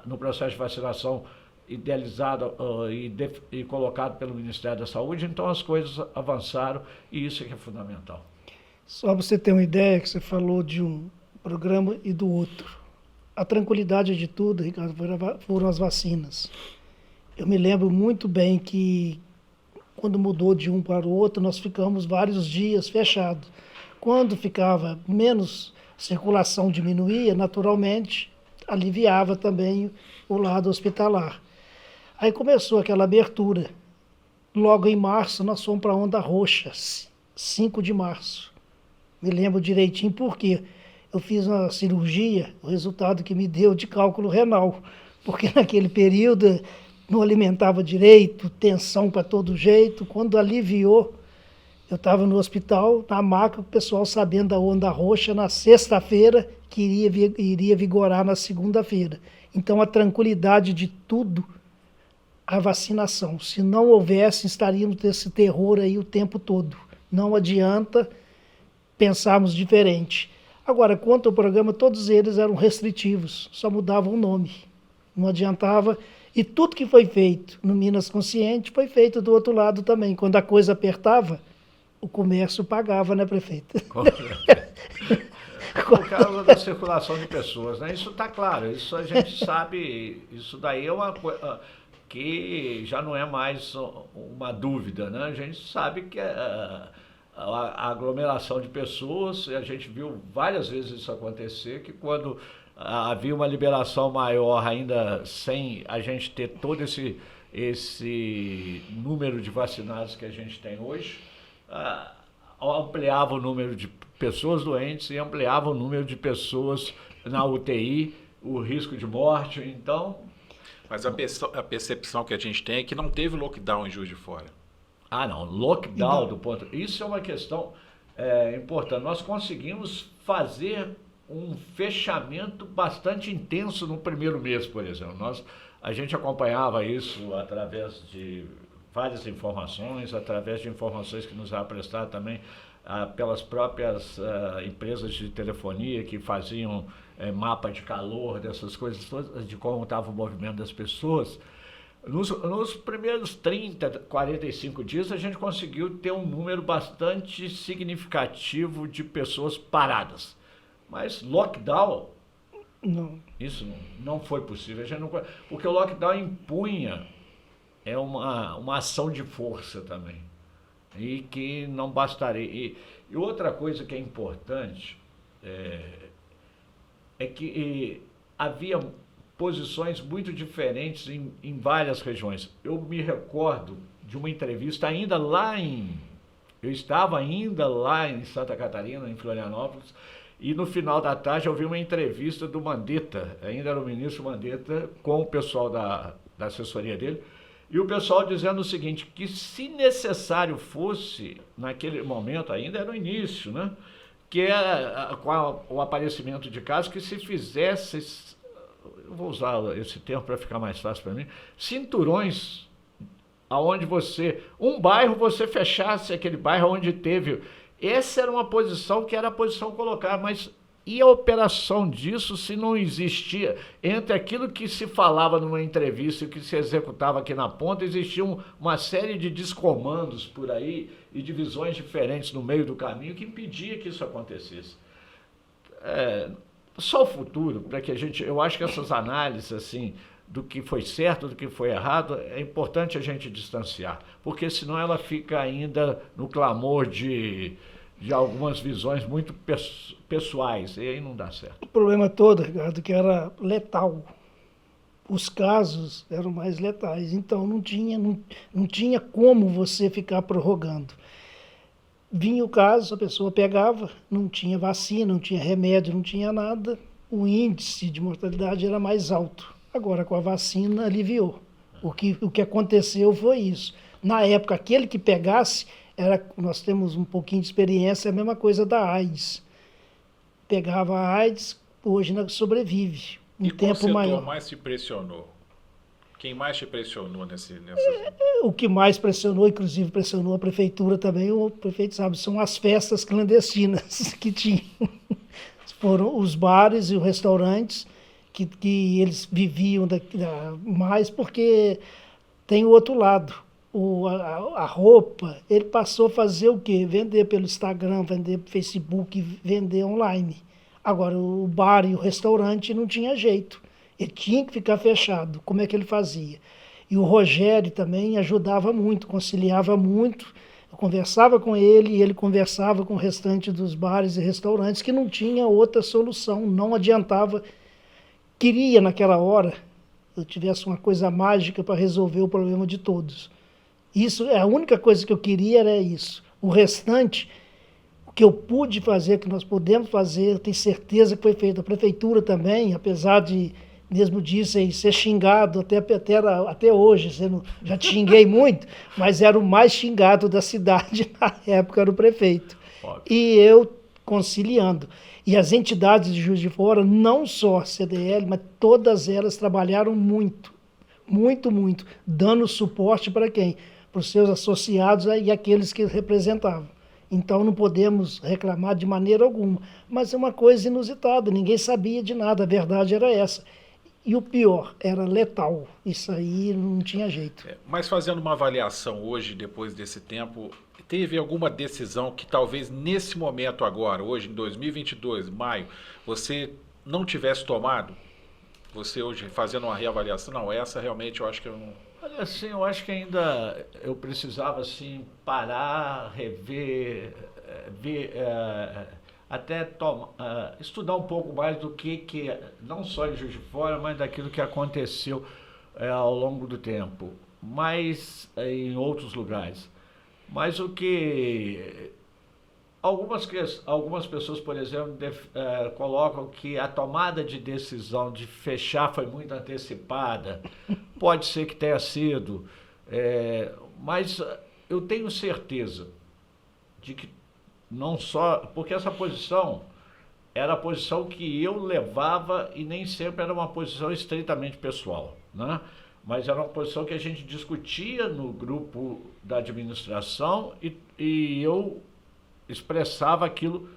no processo de vacinação idealizado e colocado pelo Ministério da Saúde. Então as coisas avançaram e isso é que é fundamental. Só para você ter uma ideia, que você falou de um programa e do outro. A tranquilidade de tudo, Ricardo, foram as vacinas. Eu me lembro muito bem que quando mudou de um para o outro, nós ficamos vários dias fechados. Quando ficava menos circulação, diminuía, naturalmente aliviava também o lado hospitalar. Aí começou aquela abertura. Logo em março, nós fomos para a onda roxa, 5 de março. Me lembro direitinho por quê. Eu fiz uma cirurgia, o resultado que me deu de cálculo renal, porque naquele período não alimentava direito, tensão para todo jeito. Quando aliviou, eu estava no hospital, na maca, o pessoal sabendo da onda roxa na sexta-feira, que iria vigorar na segunda-feira. Então a tranquilidade de tudo, a vacinação. Se não houvesse, estaríamos nesse terror aí o tempo todo. Não adianta pensarmos diferente. Agora, quanto ao programa, todos eles eram restritivos, só mudavam o nome. Não adiantava. E tudo que foi feito no Minas Consciente foi feito do outro lado também. Quando a coisa apertava, o comércio pagava, né, prefeito? Por causa da circulação de pessoas, né? Isso está claro, isso a gente sabe, isso daí é uma coisa que já não é mais uma dúvida, né? A gente sabe que a aglomeração de pessoas, a gente viu várias vezes isso acontecer, que quando havia uma liberação maior, ainda sem a gente ter todo esse número de vacinados que a gente tem hoje, ampliava o número de pessoas doentes e ampliava o número de pessoas na UTI, o risco de morte. Então... Mas a percepção que a gente tem é que não teve lockdown em Juiz de Fora. Não, lockdown do ponto... Isso é uma questão importante. Nós conseguimos fazer um fechamento bastante intenso no primeiro mês, por exemplo. A gente acompanhava isso através de várias informações, através de informações que nos eram prestadas também pelas próprias empresas de telefonia que faziam mapa de calor, dessas coisas todas, de como estava o movimento das pessoas. Nos primeiros 30, 45 dias, a gente conseguiu ter um número bastante significativo de pessoas paradas. Mas lockdown, não. Isso não foi possível. Porque o lockdown impunha uma ação de força também. E que não bastaria. E outra coisa que é importante é que havia posições muito diferentes em várias regiões. Eu me recordo de uma entrevista eu estava ainda lá em Santa Catarina, em Florianópolis, e no final da tarde eu vi uma entrevista do Mandetta, ainda era o ministro Mandetta, com o pessoal da assessoria dele, e o pessoal dizendo o seguinte, que se necessário fosse, naquele momento, ainda era o início, né? Que com o aparecimento de casos, que se fizesse, eu vou usar esse termo para ficar mais fácil para mim, cinturões, aonde um bairro você fechasse aquele bairro onde teve. Essa era uma posição que era a posição colocada, mas e a operação disso se não existia? Entre aquilo que se falava numa entrevista e o que se executava aqui na ponta, existia uma série de descomandos por aí e de visões diferentes no meio do caminho que impedia que isso acontecesse. Só o futuro, para que eu acho que essas análises assim, do que foi certo, do que foi errado, é importante a gente distanciar, porque senão ela fica ainda no clamor de algumas visões muito pessoais, e aí não dá certo. O problema todo, Ricardo, que era letal. os casos eram mais letais. Então não tinha como você ficar prorrogando. Vinha o caso, a pessoa pegava, não tinha vacina, não tinha remédio, não tinha nada, o índice de mortalidade era mais alto. Agora, com a vacina, aliviou. O que aconteceu foi isso. Na época, aquele que pegasse, nós temos um pouquinho de experiência, é a mesma coisa da AIDS. Pegava a AIDS, hoje sobrevive. E qual setor mais te pressionou? Quem mais te pressionou nessa... O que mais pressionou, inclusive pressionou a prefeitura também, o prefeito sabe, são as festas clandestinas que tinham. Foram os bares e os restaurantes que eles viviam mais, porque tem o outro lado. A roupa, ele passou a fazer o quê? Vender pelo Instagram, vender pelo Facebook, vender online. Agora, o bar e o restaurante não tinha jeito. Ele tinha que ficar fechado. Como é que ele fazia? E o Rogério também ajudava muito, conciliava muito. Eu conversava com ele e ele conversava com o restante dos bares e restaurantes que não tinha outra solução, não adiantava. Queria, naquela hora, eu tivesse uma coisa mágica para resolver o problema de todos. Isso, a única coisa que eu queria era isso. O restante, o que eu pude fazer, que nós podemos fazer, eu tenho certeza que foi feito. A prefeitura também, apesar de, mesmo disso, aí, ser xingado até hoje, já te xinguei muito, mas era o mais xingado da cidade na época, era o prefeito. Óbvio. E eu conciliando. E as entidades de Juiz de Fora, não só a CDL, mas todas elas trabalharam muito, muito, muito, dando suporte para quem? Para os seus associados e aqueles que representavam. Então não podemos reclamar de maneira alguma. Mas é uma coisa inusitada, ninguém sabia de nada, a verdade era essa. E o pior, era letal. Isso aí não tinha jeito. Mas fazendo uma avaliação hoje, depois desse tempo, teve alguma decisão que talvez nesse momento agora, hoje em 2022, maio, você não tivesse tomado? Você hoje fazendo uma reavaliação, não, essa realmente eu acho que eu não... Olha, assim, eu acho que ainda eu precisava, assim, parar, rever, até estudar um pouco mais do que não só em Juiz de Fora, mas daquilo que aconteceu ao longo do tempo, mas em outros lugares. Mas o que algumas pessoas, por exemplo, colocam que a tomada de decisão de fechar foi muito antecipada. Pode ser que tenha sido, mas eu tenho certeza de que não só... Porque essa posição era a posição que eu levava e nem sempre era uma posição estritamente pessoal, né? Mas era uma posição que a gente discutia no grupo da administração e eu expressava aquilo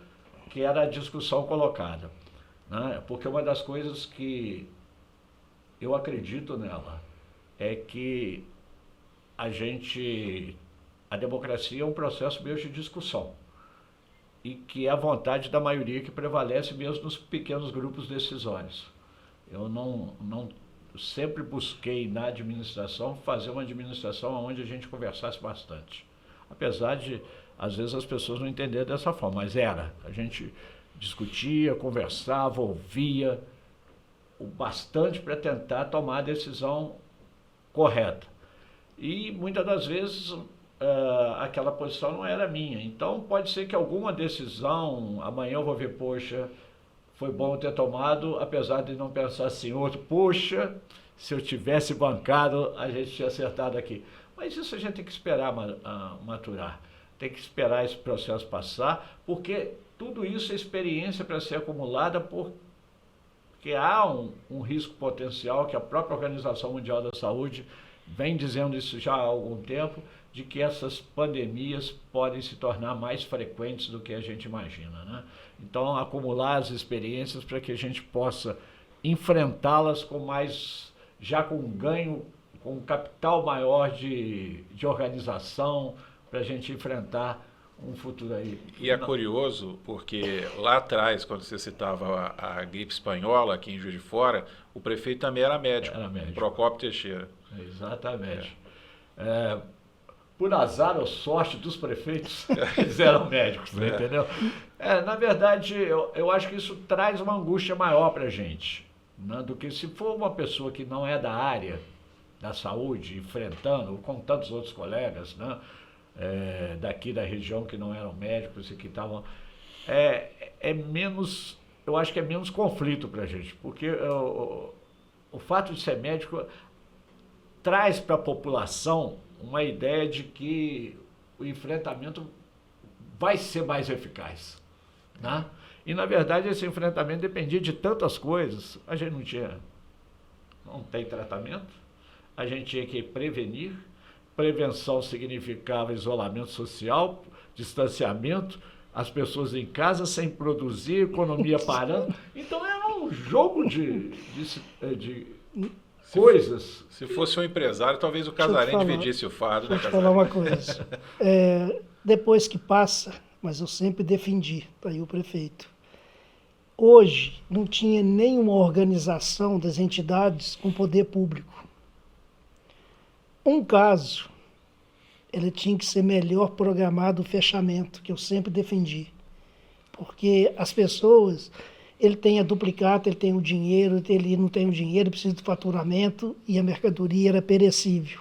que era a discussão colocada, né? Porque uma das coisas que eu acredito nela é que a democracia é um processo meio de discussão e que é a vontade da maioria que prevalece mesmo nos pequenos grupos decisórios. Eu sempre busquei na administração fazer uma administração onde a gente conversasse bastante, apesar de às vezes as pessoas não entenderem dessa forma, mas a gente discutia, conversava, ouvia o bastante para tentar tomar a decisão correta. E muitas das vezes aquela posição não era minha. Então pode ser que alguma decisão, amanhã eu vou ver, poxa, foi bom ter tomado, apesar de não pensar assim, outro, poxa, se eu tivesse bancado, a gente tinha acertado aqui. Mas isso a gente tem que esperar maturar, tem que esperar esse processo passar, porque tudo isso é experiência para ser acumulada, porque há um risco potencial que a própria Organização Mundial da Saúde vem dizendo isso já há algum tempo, de que essas pandemias podem se tornar mais frequentes do que a gente imagina, né? Então, acumular as experiências para que a gente possa enfrentá-las já com um ganho, com um capital maior de organização, para a gente enfrentar um futuro aí. E é curioso, porque lá atrás, quando você citava a gripe espanhola aqui em Juiz de Fora, o prefeito também era médico. Procópio Teixeira. Exatamente. Por azar ou sorte dos prefeitos, eles eram médicos, né, entendeu? Na verdade, eu acho que isso traz uma angústia maior para a gente. né, do que se for uma pessoa que não é da área da saúde, enfrentando, com tantos outros colegas, né, daqui da região que não eram médicos e que estavam... menos, eu acho que é menos conflito para a gente, porque o fato de ser médico traz para a população uma ideia de que o enfrentamento vai ser mais eficaz, né? E, na verdade, esse enfrentamento dependia de tantas coisas. A gente não tem tratamento, a gente tinha que prevenir. Prevenção significava isolamento social, distanciamento, as pessoas em casa sem produzir, economia parando. Então, era um jogo de coisas. Se fosse um empresário, talvez o Casarim dividisse o fardo. Deixa eu te falar uma coisa. Depois que passa, mas eu sempre defendi, está aí o prefeito. Hoje, não tinha nenhuma organização das entidades com poder público. Um caso, ele tinha que ser melhor programado o fechamento, que eu sempre defendi. Porque as pessoas, ele tem a duplicata, ele tem o dinheiro, ele não tem o dinheiro, precisa do faturamento e a mercadoria era perecível.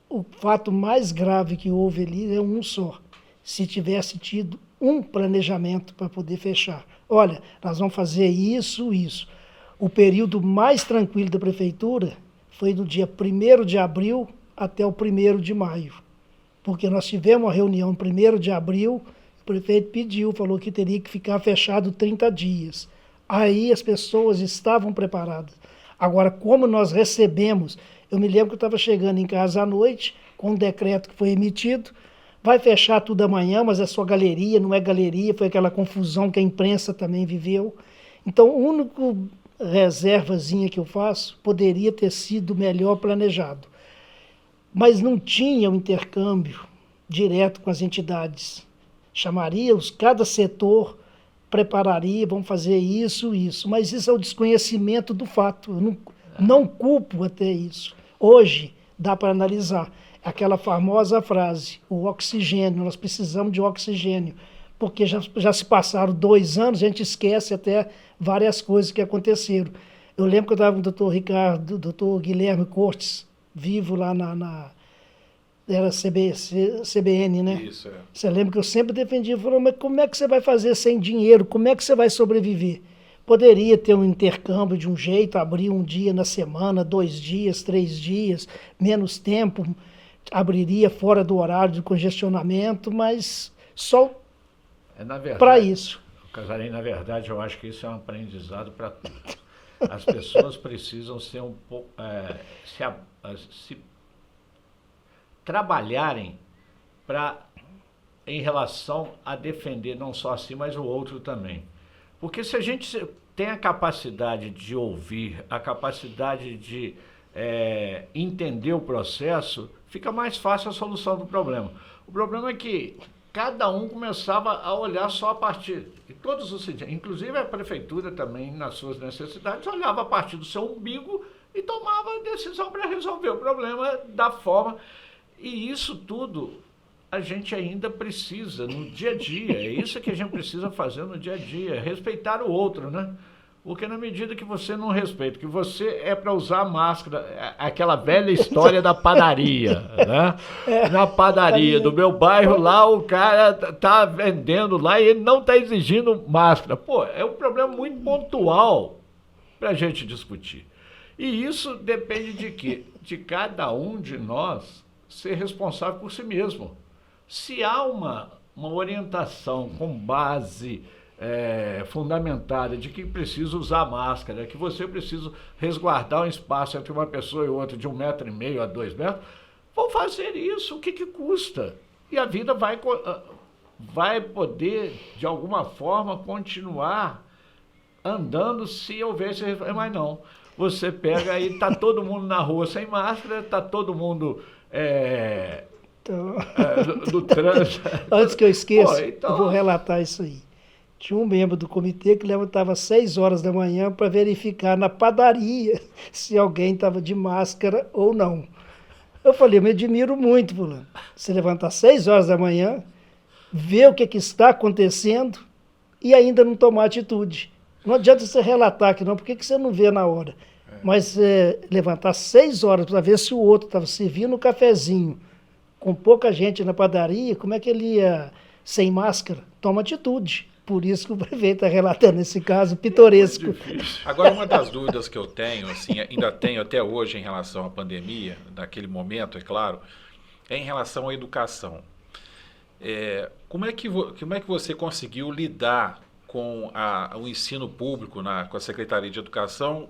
O fato mais grave que houve ali é um só. Se tivesse tido um planejamento para poder fechar. Olha, nós vamos fazer isso. O período mais tranquilo da prefeitura foi do dia 1º de abril até o 1º de maio. Porque nós tivemos uma reunião no 1º de abril, o prefeito pediu, falou que teria que ficar fechado 30 dias. Aí as pessoas estavam preparadas. Agora, como nós recebemos, eu me lembro que eu estava chegando em casa à noite, com um decreto que foi emitido, vai fechar tudo amanhã, mas é só galeria, não é galeria, foi aquela confusão que a imprensa também viveu. Então, a única reservazinha que eu faço poderia ter sido melhor planejado. Mas não tinha o intercâmbio direto com as entidades. Cada setor prepararia, vamos fazer isso, mas isso é o desconhecimento do fato. Eu não culpo até isso. Hoje, dá para analisar. Aquela famosa frase, o oxigênio, nós precisamos de oxigênio, porque já se passaram 2 anos, a gente esquece até várias coisas que aconteceram. Eu lembro que eu estava com o doutor Ricardo, doutor Guilherme Cortes, vivo lá era CBN, né? Isso, Você lembra que eu sempre defendia, falou, mas como é que você vai fazer sem dinheiro? Como é que você vai sobreviver? Poderia ter um intercâmbio de um jeito, abrir um dia na semana, 2 dias, 3 dias, menos tempo, abriria fora do horário de congestionamento, mas só para isso. Casarim, na verdade, eu acho que isso é um aprendizado para tudo. As pessoas precisam ser um pouco... se trabalharem em relação a defender não só a si, mas o outro também. Porque se a gente tem a capacidade de ouvir, a capacidade de entender o processo, fica mais fácil a solução do problema. O problema é que cada um começava a olhar só a partir de todos os sentidos. Inclusive a prefeitura também, nas suas necessidades, olhava a partir do seu umbigo e tomava a decisão para resolver o problema da forma. E isso tudo a gente ainda precisa no dia a dia. É isso que a gente precisa fazer no dia a dia, respeitar o outro, né? Porque na medida que você não respeita, que você é para usar máscara, aquela velha história da padaria, né? Na padaria do meu bairro lá, o cara tá vendendo lá e ele não tá exigindo máscara. Pô, é um problema muito pontual para a gente discutir. E isso depende de quê? De cada um de nós ser responsável por si mesmo. Se há uma orientação com base fundamentada de que precisa usar máscara, que você precisa resguardar um espaço entre uma pessoa e outra de 1,5 metro a 2 metros, vão fazer isso, o que custa? E a vida vai poder, de alguma forma, continuar andando se houver esse... Mas não, você pega aí, tá todo mundo na rua sem máscara, tá todo mundo... do trânsito. Antes que eu esqueça, eu vou relatar isso aí. Tinha um membro do comitê que levantava às 6 horas da manhã para verificar na padaria se alguém estava de máscara ou não. Eu falei, eu me admiro muito, fulano. Você levantar às 6 horas da manhã, ver o que está acontecendo e ainda não tomar atitude. Não adianta você relatar aqui não, por que você não vê na hora? Mas levantar 6 horas para ver se o outro estava servindo um cafezinho com pouca gente na padaria, como é que ele ia sem máscara? Toma atitude. Por isso que o prefeito está relatando esse caso pitoresco. Agora, uma das dúvidas que eu tenho, assim, ainda tenho até hoje em relação à pandemia, naquele momento, é claro, é em relação à educação. Como é que você conseguiu lidar com o ensino público com a Secretaria de Educação,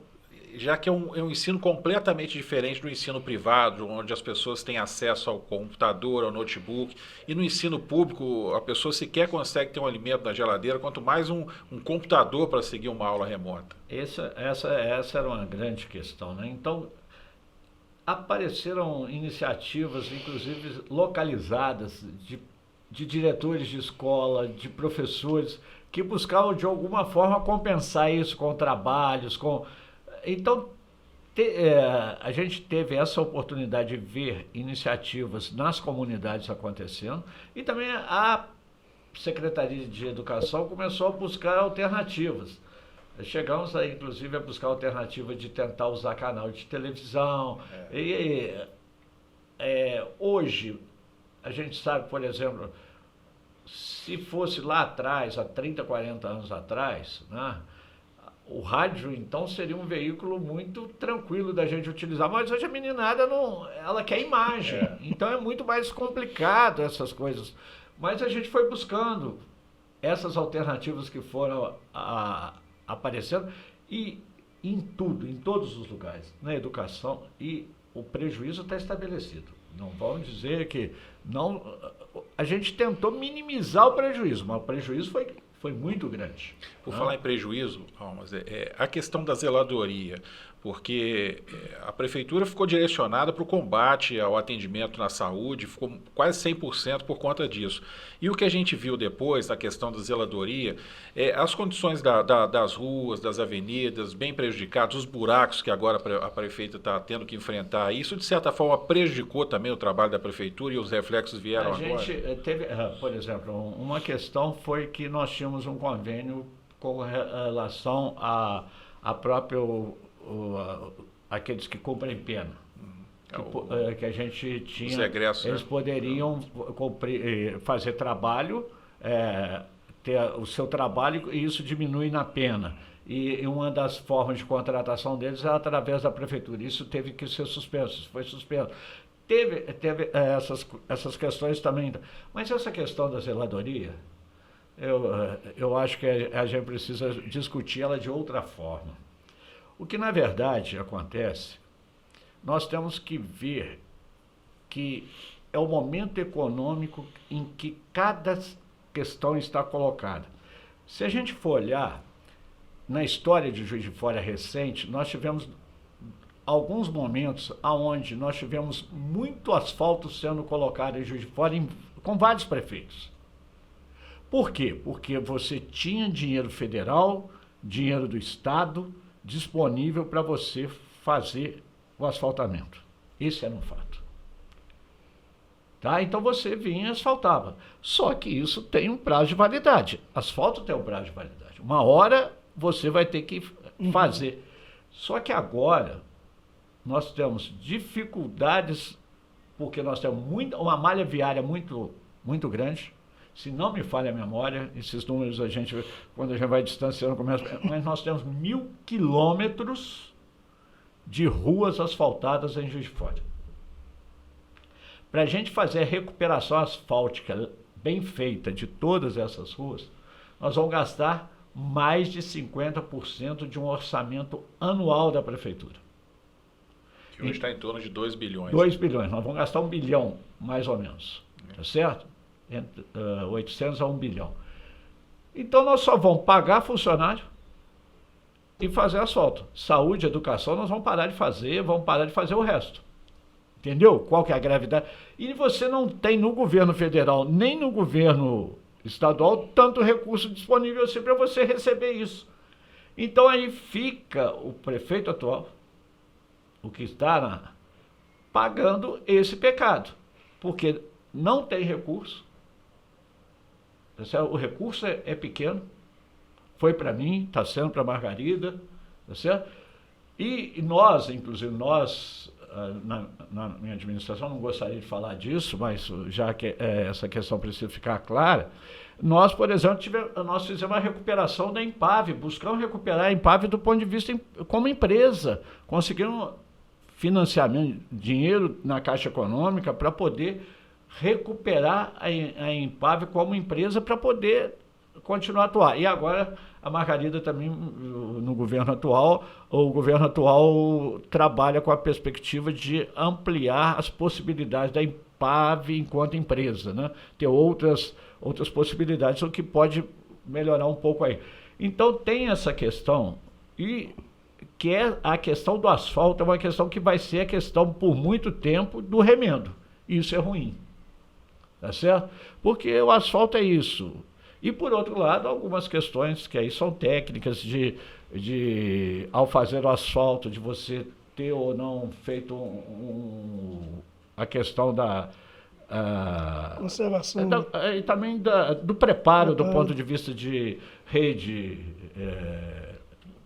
já que é um ensino completamente diferente do ensino privado, onde as pessoas têm acesso ao computador, ao notebook, e no ensino público a pessoa sequer consegue ter um alimento na geladeira, quanto mais um computador para seguir uma aula remota. Essa era uma grande questão, né? Então, apareceram iniciativas, inclusive localizadas, de diretores de escola, de professores, que buscavam de alguma forma compensar isso com trabalhos, Então, a gente teve essa oportunidade de ver iniciativas nas comunidades acontecendo e também a Secretaria de Educação começou a buscar alternativas. Chegamos aí, inclusive, a buscar a alternativa de tentar usar canal de televisão. Hoje, a gente sabe, por exemplo, se fosse lá atrás, há 30, 40 anos atrás, né? O rádio, então, seria um veículo muito tranquilo da gente utilizar, mas hoje a meninada ela quer imagem, então é muito mais complicado essas coisas. Mas a gente foi buscando essas alternativas que foram aparecendo e em todos os lugares, na educação, e o prejuízo está estabelecido. Não vamos dizer que não. A gente tentou minimizar o prejuízo, mas o prejuízo foi muito grande. Por falar em prejuízo, a questão da zeladoria, porque a prefeitura ficou direcionada para o combate ao atendimento na saúde, ficou quase 100% por conta disso. E o que a gente viu depois, a questão da zeladoria, as condições das ruas, das avenidas, bem prejudicadas, os buracos que agora a prefeita está tendo que enfrentar, isso de certa forma prejudicou também o trabalho da prefeitura e os reflexos vieram agora? A gente teve, por exemplo, uma questão foi que nós tínhamos um convênio com relação a próprio aqueles que cumprem pena, que a gente tinha, os egressos, eles poderiam fazer trabalho, ter o seu trabalho, e isso diminui na pena. E uma das formas de contratação deles é através da prefeitura. Isso teve que ser suspenso, foi suspenso. Teve essas questões também. Mas essa questão da zeladoria, eu acho que a gente precisa discutir ela de outra forma. O que, na verdade, acontece, nós temos que ver que é o momento econômico em que cada questão está colocada. Se a gente for olhar, na história de Juiz de Fora recente, nós tivemos alguns momentos onde nós tivemos muito asfalto sendo colocado em Juiz de Fora com vários prefeitos. Por quê? Porque você tinha dinheiro federal, dinheiro do Estado, disponível para você fazer o asfaltamento. Esse era um fato. Tá? Então você vinha e asfaltava. Só que isso tem um prazo de validade. Asfalto tem um prazo de validade. Uma hora você vai ter que fazer. Só que agora nós temos dificuldades, porque nós temos uma malha viária muito, muito grande. Se não me falha a memória, esses números quando a gente vai distanciando, mas nós temos 1.000 quilômetros de ruas asfaltadas em Juiz de Fora. Para a gente fazer a recuperação asfáltica bem feita de todas essas ruas, nós vamos gastar mais de 50% de um orçamento anual da prefeitura. Que hoje está em torno de 2 bilhões. 2 bilhões, nós vamos gastar 1 bilhão, mais ou menos, tá certo? Entre 800 a 1 bilhão. Então nós só vamos pagar funcionário e fazer asfalto. Saúde, educação, nós vamos parar de fazer o resto. Entendeu? Qual que é a gravidade? E você não tem no governo federal, nem no governo estadual, tanto recurso disponível assim para você receber isso. Então aí fica o prefeito atual, o que está pagando esse pecado, porque não tem recurso. O recurso é pequeno, Foi para mim, está sendo para a Margarida, tá certo? E nós, inclusive nós, na minha administração, não gostaria de falar disso, mas já que essa questão precisa ficar clara, nós, por exemplo, nós fizemos a recuperação da Empave, buscamos recuperar a Empave do ponto de vista como empresa, conseguimos financiamento, dinheiro na Caixa Econômica para poder recuperar a Empave como empresa para poder continuar a atuar. E agora a Margarida também, no governo atual, o governo atual trabalha com a perspectiva de ampliar as possibilidades da Empave enquanto empresa, né? Ter outras possibilidades, o que pode melhorar um pouco aí. Então tem essa questão, e que é a questão do asfalto, é uma questão que vai ser a questão por muito tempo do remendo. Isso é ruim, tá certo? Porque o asfalto é isso. E, por outro lado, algumas questões que aí são técnicas ao fazer o asfalto, de você ter ou não feito a questão da conservação. E também do preparo do ponto de vista de rede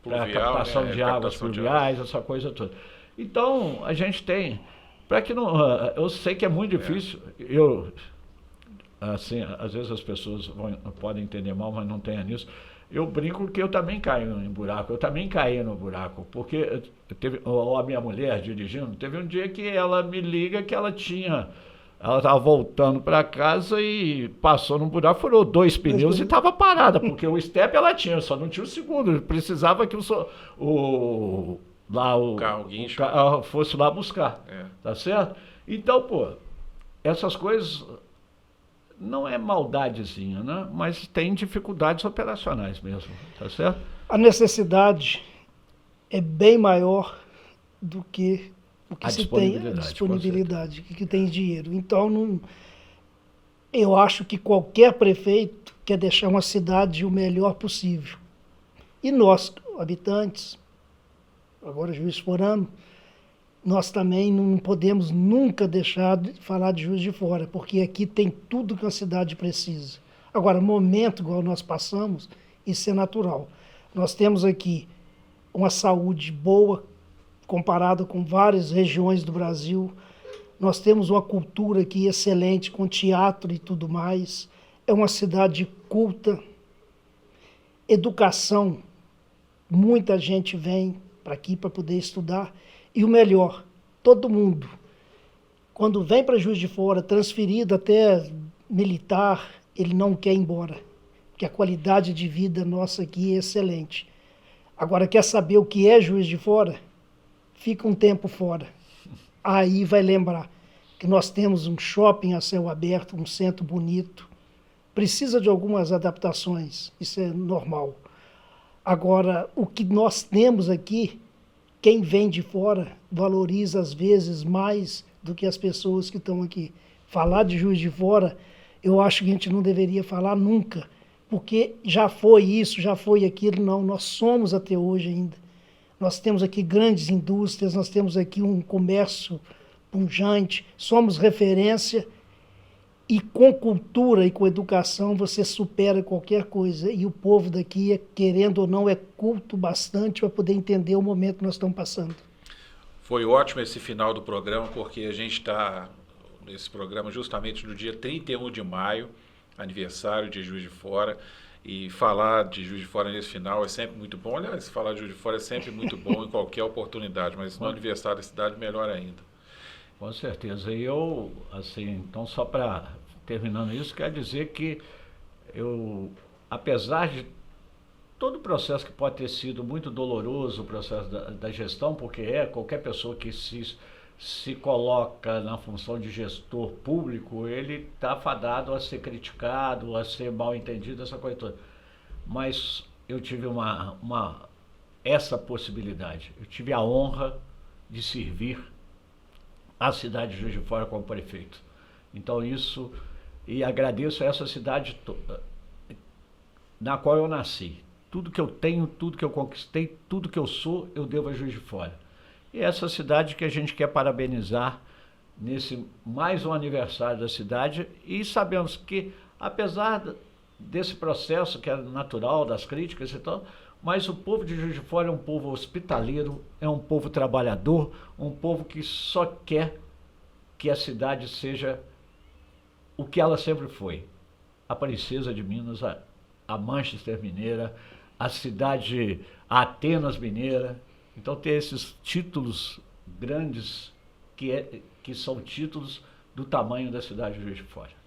para captação de águas pluviais, essa coisa toda. Então, a gente tem, para que não, eu sei que é muito difícil, assim, às vezes as pessoas podem entender mal, mas não tenha nisso. Eu brinco que eu também caio em buraco, eu também caí no buraco, porque a minha mulher dirigindo, teve um dia que ela me liga que ela estava voltando para casa e passou num buraco, furou 2 pneus e estava parada, porque o step ela tinha, só não tinha o segundo, precisava que o carro fosse lá buscar, tá certo? Então, essas coisas não é maldadezinha, né? Mas tem dificuldades operacionais mesmo, tá certo? A necessidade é bem maior do que o que se tem, a disponibilidade, que tem dinheiro. Então, eu acho que qualquer prefeito quer deixar uma cidade o melhor possível. E nós, habitantes, agora Juiz de Fora, nós também não podemos nunca deixar de falar de Juiz de Fora, porque aqui tem tudo que a cidade precisa. Agora, momento igual nós passamos, isso é natural. Nós temos aqui uma saúde boa, comparada com várias regiões do Brasil. Nós temos uma cultura aqui excelente, com teatro e tudo mais. É uma cidade culta. Educação, muita gente vem para aqui para poder estudar. E o melhor, todo mundo, quando vem para Juiz de Fora, transferido até militar, ele não quer ir embora, porque a qualidade de vida nossa aqui é excelente. Agora, quer saber o que é Juiz de Fora? Fica um tempo fora. Aí vai lembrar que nós temos um shopping a céu aberto, um centro bonito. Precisa de algumas adaptações, isso é normal. Agora, o que nós temos aqui, quem vem de fora valoriza às vezes mais do que as pessoas que estão aqui. Falar de Juiz de Fora, eu acho que a gente não deveria falar nunca, porque já foi isso, já foi aquilo. Não, nós somos até hoje ainda. Nós temos aqui grandes indústrias, nós temos aqui um comércio pujante, somos referência, e com cultura e com educação você supera qualquer coisa. E o povo daqui, querendo ou não, é culto bastante para poder entender o momento que nós estamos passando. Foi ótimo esse final do programa, porque a gente está nesse programa justamente no dia 31 de maio, aniversário de Juiz de Fora, e falar de Juiz de Fora nesse final é sempre muito bom. Aliás, falar de Juiz de Fora é sempre muito bom em qualquer oportunidade, mas no aniversário da cidade, melhor ainda. Com certeza. E eu, assim, então só para terminando isso, quer dizer que eu, apesar de todo o processo que pode ter sido muito doloroso, o processo da gestão, porque qualquer pessoa que se coloca na função de gestor público, ele está fadado a ser criticado, a ser mal entendido, essa coisa toda. Mas eu tive essa possibilidade, eu tive a honra de servir a cidade de Juiz de Fora como prefeito. Então isso, e agradeço a essa cidade na qual eu nasci. Tudo que eu tenho, tudo que eu conquistei, tudo que eu sou, eu devo a Juiz de Fora. E essa cidade que a gente quer parabenizar nesse mais um aniversário da cidade, e sabemos que, apesar desse processo que é natural das críticas e tal, mas o povo de Juiz de Fora é um povo hospitaleiro, é um povo trabalhador, um povo que só quer que a cidade seja o que ela sempre foi. A Princesa de Minas, a Manchester mineira, a cidade, a Atenas mineira. Então tem esses títulos grandes que são títulos do tamanho da cidade de Juiz de Fora.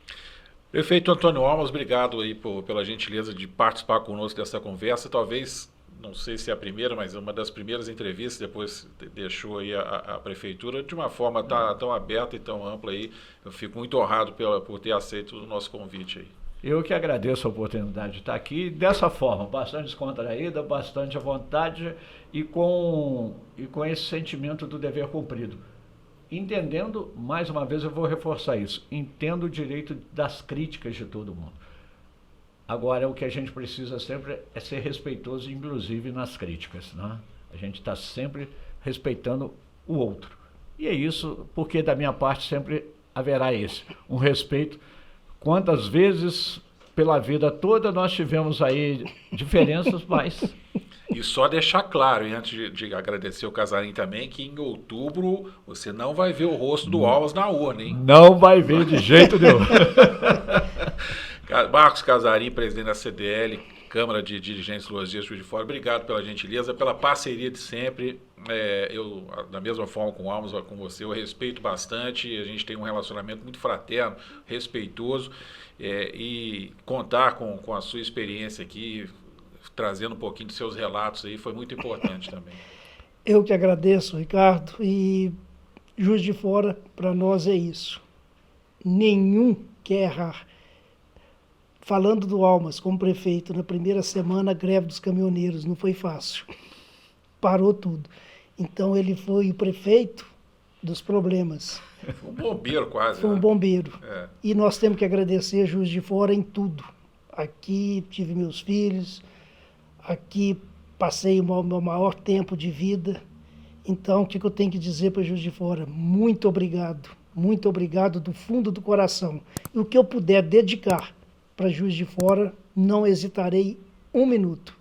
Prefeito Antônio Almas, obrigado aí pela gentileza de participar conosco dessa conversa. Talvez, não sei se é a primeira, mas é uma das primeiras entrevistas, depois deixou aí a prefeitura de uma forma tão aberta e tão ampla aí. Eu fico muito honrado por ter aceito o nosso convite aí. Eu que agradeço a oportunidade de estar aqui dessa forma, bastante descontraída, bastante à vontade e com esse sentimento do dever cumprido. Entendendo, mais uma vez eu vou reforçar isso, entendo o direito das críticas de todo mundo. Agora, o que a gente precisa sempre é ser respeitoso, inclusive nas críticas, né? A gente está sempre respeitando o outro. E é isso, porque da minha parte sempre haverá um respeito. Quantas vezes pela vida toda nós tivemos aí diferenças, mas... E só deixar claro, e antes de agradecer o Casarim também, que em outubro você não vai ver o rosto do Almas na urna, hein? Não vai ver de jeito nenhum. Marcos Casarim, presidente da CDL, Câmara de Dirigentes Logísticos de Juiz de Fora, obrigado pela gentileza, pela parceria de sempre. Eu, da mesma forma com o Almas, com você, eu respeito bastante, a gente tem um relacionamento muito fraterno, respeitoso, e contar com a sua experiência aqui, trazendo um pouquinho de seus relatos aí, foi muito importante também. Eu que agradeço, Ricardo, e Juiz de Fora, para nós é isso. Nenhum quer errar. Falando do Almas como prefeito, na primeira semana a greve dos caminhoneiros não foi fácil. Parou tudo. Então ele foi o prefeito dos problemas. Foi um bombeiro quase. Foi um bombeiro. E nós temos que agradecer Juiz de Fora em tudo. Aqui tive meus filhos, aqui passei o meu maior tempo de vida. Então, o que eu tenho que dizer para Juiz de Fora? Muito obrigado do fundo do coração. E o que eu puder dedicar para Juiz de Fora, não hesitarei um minuto.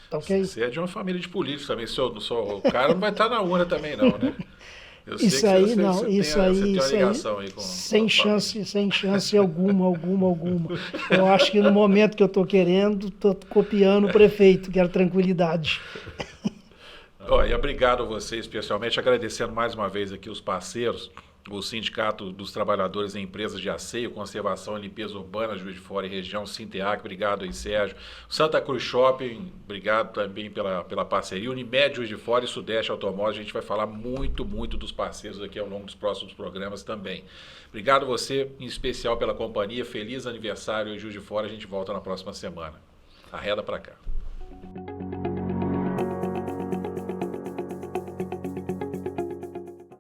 Tá ok? Você é de uma família de políticos também, o cara não vai estar na urna também não, né? Eu sei isso que aí, você tem uma ligação aí com sem chance alguma. Eu acho que no momento que eu estou querendo, estou copiando o prefeito, quero tranquilidade. E obrigado a você, especialmente, agradecendo mais uma vez aqui os parceiros, o Sindicato dos Trabalhadores em Empresas de Asseio, Conservação e Limpeza Urbana, Juiz de Fora e Região, Sinteac, obrigado aí, Sérgio. Santa Cruz Shopping, obrigado também pela parceria. Unimed, Juiz de Fora e Sudeste Automóvel, a gente vai falar muito dos parceiros aqui ao longo dos próximos programas também. Obrigado a você, em especial, pela companhia. Feliz aniversário, Juiz de Fora, a gente volta na próxima semana. Arreda pra cá.